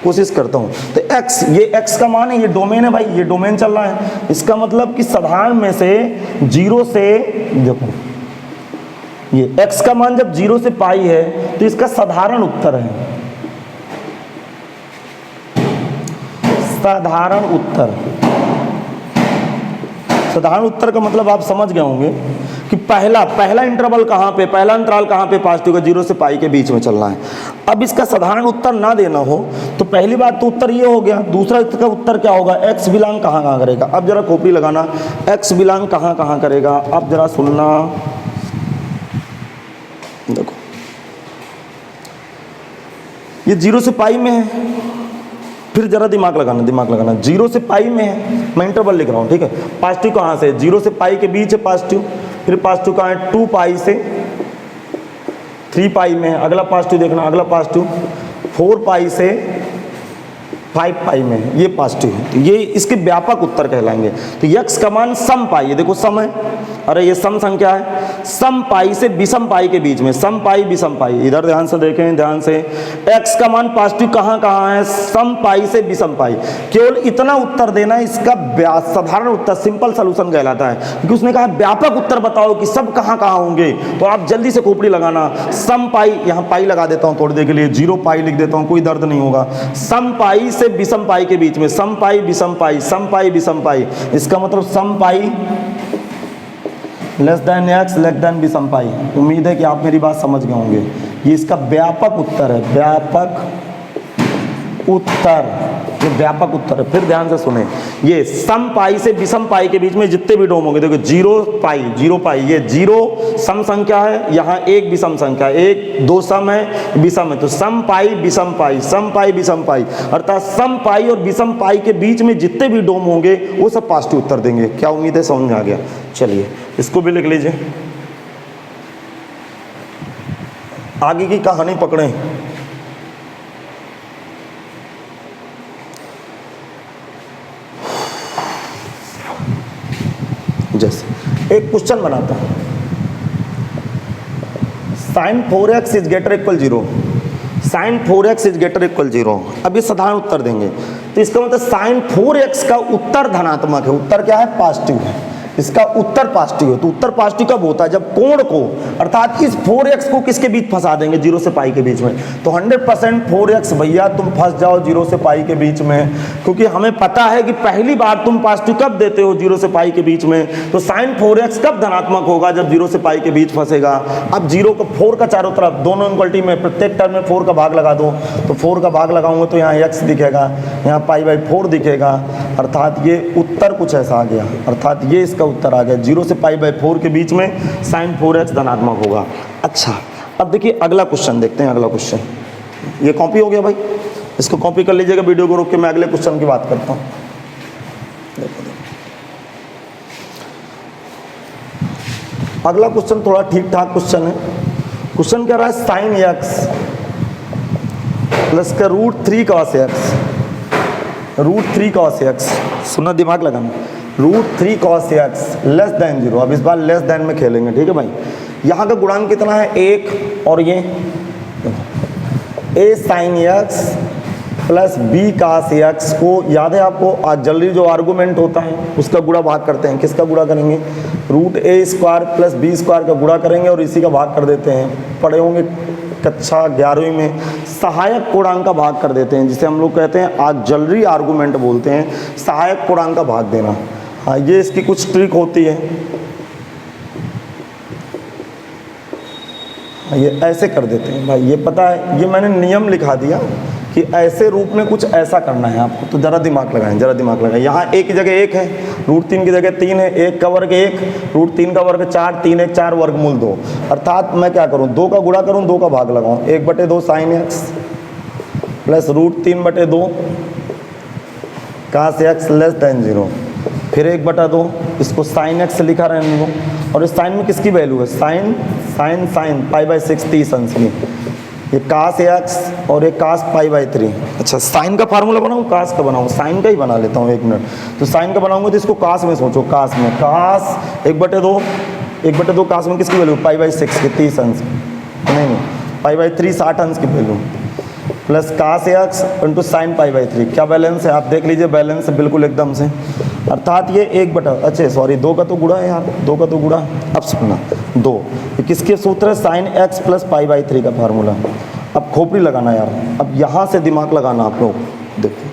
कोशिश करता हूँ। तो x, ये x का मान है, ये डोमेन है भाई, ये डोमेन चल रहा है। इसका मतलब कि साधारण में से 0 से, देखो ये x का मान जब 0 से पाई है तो इसका साधारण उत्तर है, साधारण उत्तर। साधारण उत्तर का मतलब आप समझ गए होंगे कि पहला इंटरवल कहाँ पे, पहला अंतराल कहाँ पे पॉजिटिव का, 0 से पाई के बीच में चलना है। अब इसका साधारण उत्तर ना देना हो तो पहली बात तो उत्तर ये हो गया। दूसरा इसका उत्तर क्या होगा, x बिलोंग कहाँ करेगा। अब जरा कॉपी लगाना, x बिलोंग कहाँ करेगा। अब जरा सुनना, देखो ये 0 से पाई में है, फिर जरा दिमाग लगाना 0 से पाई में है, मैं इंटरवल लिख रहा हूँ, ठीक है। पॉजिटिव कहाँ से, 0 से पाई के बीच है पॉजिटिव, फिर पॉजिटिव कहाँ है, 2 पाई से 3 पाई में है। अगला पॉजिटिव देखना, अगला पॉजिटिव 4 पाई से 5 पाई में, ये पॉजिटिव है, तो ये इसके व्यापक उत्तर कहलाएंगे। तो यक्स का मान सम पाई, ये देखो सम है, अरे ये सम संख्या है, सम पाई से विषम पाई के बीच में, सम पाई विषम पाई, इधर ध्यान से देखें, ध्यान से। एक्स का मान पॉजिटिव कहाँ कहाँ है, सम पाई से विषम पाई। केवल इतना उत्तर देना, इसका साधारण उत्तर सिंपल सॉल्यूशन कहलाता है, क्योंकि उसने कहा व्यापक उत्तर बताओ कि सब कहाँ कहाँ होंगे। तो आप जल्दी से खोपड़ी लगाना, सम पाई, यहाँ पाई लगा देता हूँ थोड़ी देर के लिए, 0 पाई लिख देता हूँ, कोई दर्द नहीं होगा। सम पाई से विषम पाई के बीच में, सम पाई विषम पाई, सम पाई विषम पाई, इसका मतलब सम pi less than x less than विषम पाई। उम्मीद है कि आप मेरी बात समझ गए होंगे। ये इसका व्यापक उत्तर है, व्यापक उत्तर, ये व्यापक उत्तर है। फिर ध्यान से सुने, ये सम पाई से विषम पाई के बीच में जितने भी डोम होंगे, देखो 0 पाई, ये 0 सम संख्या है, यहाँ 1 विषम संख्या, 1 2 सम है, विषम है, तो सम पाई विषम पाई, सम पाई विषम पाई, अर्थात सम पाई और विषम पाई के बीच में जितने भी डोम होंगे वो सब पॉजिटिव उत्तर देंगे। क्या उम्मीद है समझ में आ गया? चलिए इसको भी लिख लीजिए, आगे की कहानी पकड़ें। जैसे एक क्वेश्चन बनाता हूं, sin 4x is greater equal 0, sin 4x is greater equal 0। अब ये साधारण उत्तर देंगे, तो इसका मतलब sin 4x का उत्तर धनात्मक है, उत्तर क्या है? पॉजिटिव है, इसका उत्तर पॉजिटिव है। तो उत्तर पॉजिटिव कब होता है? जब कोण को, अर्थात इस 4x को किसके बीच फंसा देंगे? 0 से पाई के बीच में। तो 100% 4x भैया तुम फंस जाओ 0 से पाई के बीच में, क्योंकि हमें पता है कि पहली बार तुम पॉजिटिव कब देते हो? 0 से पाई के बीच में। तो sin 4x कब धनात्मक होगा? जब 0 से पाई के बीच फंसेगा। अब 0 को 4 का चारों तरफ, दोनों इक्वलिटी में प्रत्येक टर्म में 4 का भाग लगा दो, तो 4 का भाग लगाऊंगा तो यहाँ x दिखेगा, यहाँ π/4 दिखेगा, अर्थात ये उत्तर कुछ ऐसा आ गया, अर्थात ये इसका उत्तर आ गया। 0 से π/4 के बीच में sin 4x धनात्मक होगा। अच्छा, अब देखिए अगला क्वेश्चन देखते हैं। अगला क्वेश्चन, ये कॉपी हो गया भाई, इसको कॉपी कर लीजिएगा, वीडियो को रोक के मैं अगले क्वेश्चन की बात करता हूँ। देखो अगला क्वेश्चन थोड़ा ठीक ठाक क्वेश्चन है। क्वेश्चन कह रहा है sin x प्लस का √3 cos x, √3 cos x, सुना दिमाग लगाना, √3 cos x लेस देन 0। अब इस बार लेस देन में खेलेंगे, ठीक है भाई। यहाँ का गुणांक कितना है? 1, और ये a sin x plus b cos x को याद है आपको, आज जल्दी जो आर्गूमेंट होता है उसका गुणा भाग करते हैं। किसका गुणा करेंगे? √a² प्लस b² का गुणा करेंगे और इसी का भाग कर देते हैं। पढ़े होंगे कक्षा 11वीं में, सहायक पूर्णांक का भाग कर देते हैं, जिसे हम लोग कहते हैं ऑक्सिलरी आर्गूमेंट बोलते हैं, सहायक पूर्णांक का भाग देना। हाँ, ये इसकी कुछ ट्रिक होती है। ये ऐसे कर देते हैं भाई, ये पता है, ये मैंने नियम लिखा दिया कि ऐसे रूप में कुछ ऐसा करना है आपको। तो जरा दिमाग लगाएं, जरा दिमाग लगाएं। यहाँ 1 की जगह 1 है, √3 की जगह 3 है, 1 का वर्ग 1, √3 का वर्ग 4, 3 1 4, वर्गमूल 2। अर्थात मैं क्या करूँ? 2 का गुणा करूँ, 2 का भाग लगाऊँ। 1/2 sin x plus √3/2 cos x less than 0, फिर 1/2, इसको sin x लिखा रहने दो। और इस साइन में किसकी वैल्यू है? साइन π/6 30 अंश की, ये cos x और ये cos π/3। अच्छा, साइन का फार्मूला बनाऊँ, cos का बनाऊँ? साइन का ही बना लेता हूँ, 1 मिनट। तो साइन का बनाऊंगा तो इसको cos में सोचो, cos में, cos 1/2 cos में किसकी वैल्यू? π/6 की 30 अंश, नहीं π/3 60 अंश की value, plus cos x into sine π/3। क्या बैलेंस है? आप देख लीजिए, बैलेंस है बिल्कुल एकदम से, अर्थात ये 2 का तो गुणा है यार, 2 का तो गुणा। अब सुनना, 2 किसके सूत्र है? साइन x प्लस π/3 का फार्मूला। अब खोपड़ी लगाना यार, अब यहाँ से दिमाग लगाना आप लोग। देखो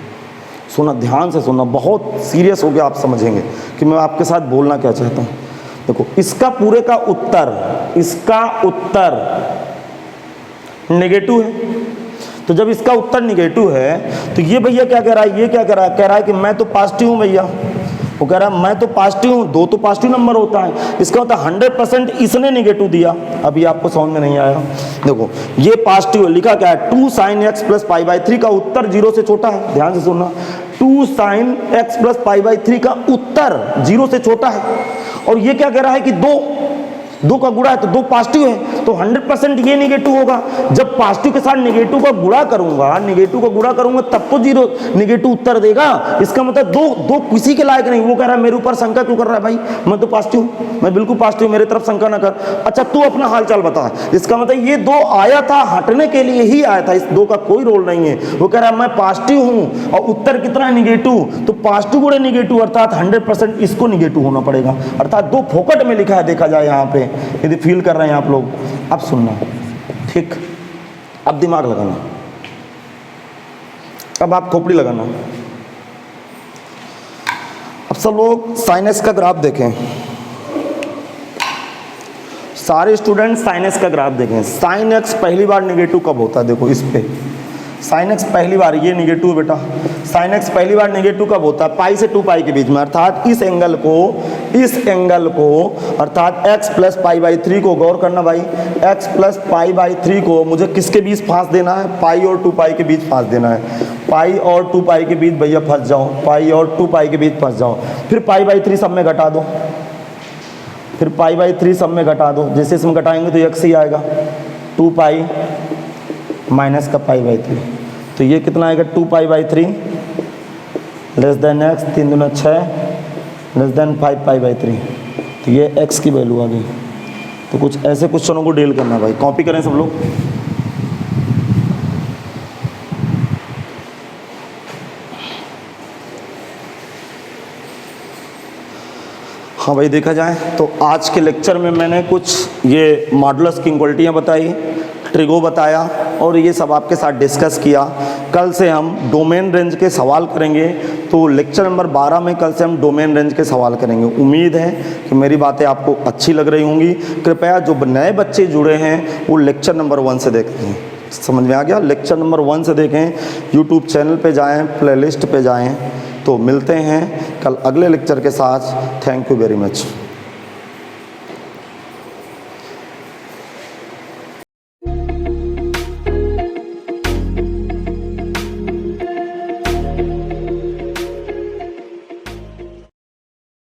सुना, ध्यान से सुनना, बहुत सीरियस हो गया, आप समझेंगे कि मैं आपके साथ बोलना क्या चाहता हूँ। देखो, इसका पूरे का उत्तर, इसका उत्तर नेगेटिव है। तो जब इसका उत्तर निगेटिव है तो ये भैया क्या कह रहा है? ये क्या कह रहा है? कह रहा है कि मैं तो पॉजिटिव हूँ भैया। वो कह रहा है मैं तो पॉजिटिव हूँ, 2 तो पॉजिटिव नंबर होता है। इसका मतलब 100% इसने निगेटिव दिया। अभी आपको समझ में नहीं आया? देखो, ये पॉजिटिव है, लिखा क्या है? 2 sin x प्लस π/3 का उत्तर 0 से छोटा है। ध्यान से सुनना, 2 sin x प्लस π/3 का उत्तर 0 से छोटा है। और ये क्या कह रहा है कि 2 का गुणा है तो 2 पॉजिटिव है, तो 100% ये नेगेटिव होगा। जब पॉजिटिव के साथ नेगेटिव का गुणा करूंगा तब तो जीरो नेगेटिव उत्तर देगा। इसका मतलब दो किसी के लायक नहीं। वो कह रहा है मेरे ऊपर शंका क्यों कर रहा है भाई, मैं तो पॉजिटिव, मैं बिल्कुल पॉजिटिव, मेरे तरफ शंका ना कर। अच्छा तू अपना हालचाल बता। इसका मतलब ये दो आया था हटने के लिए ही आया था, इस दो का कोई रोल नहीं है। वो कह रहा है मैं पॉजिटिव हूं और उत्तर कितना है नेगेटिव, तो पॉजिटिव गुणे नेगेटिव अर्थात 100% इसको नेगेटिव होना पड़ेगा। अर्थात दो फोकट में लिखा है, देखा जाए यहाँ पे, यदि फील कर रहे हैं आप लोग। अब सुनना ठीक, अब दिमाग लगाना, अब आप खोपड़ी लगाना। अब सब लोग sin x का ग्राफ देखें, सारे स्टूडेंट sin x का ग्राफ देखें। sin x पहली बार नेगेटिव कब होता है, देखो इस पे sin x पहली बार, ये नेगेटिव बेटा, sin x पहली बार नेगेटिव कब होता है, पाई से 2 पाई के बीच में। अर्थात इस एंगल को अर्थात x प्लस पाई बाई 3 को, गौर करना भाई, x प्लस पाई बाई 3 को मुझे किसके बीच फांस देना है, पाई और 2 पाई के बीच फांस देना है। पाई और 2 पाई के बीच भैया फंस जाओ, पाई और 2 पाई के बीच फंस जाओ। फिर पाई बाई 3 सब में घटा दो, फिर पाई बाई 3 सब में घटा दो। जैसे इसमें घटाएंगे तो x ही आएगा, 2 पाई माइनस का पाई बाई 3, तो ये कितना आएगा 2 pi by 3 less than x, 3 दूना 6 लेस देन 5 पाई बाई 3, तो ये x की वैल्यू आ गई। तो कुछ ऐसे क्वेश्चनों को डील करना भाई, कॉपी करें सब लोग। हाँ भाई, देखा जाए तो आज के लेक्चर में मैंने कुछ ये मॉडुलस की इक्वलिटियाँ बताई, ट्रिगो बताया और ये सब आपके साथ डिस्कस किया। कल से हम डोमेन रेंज के सवाल करेंगे, तो लेक्चर नंबर 12 में कल से हम डोमेन रेंज के सवाल करेंगे। उम्मीद है कि मेरी बातें आपको अच्छी लग रही होंगी। कृपया जो नए बच्चे जुड़े हैं वो लेक्चर नंबर 1 से देखें, समझ में आ गया, लेक्चर नंबर 1 से देखें। यूट्यूब चैनल पे जाएं, प्लेलिस्ट पे जाएं। तो मिलते हैं कल अगले लेक्चर के साथ। Thank you very much.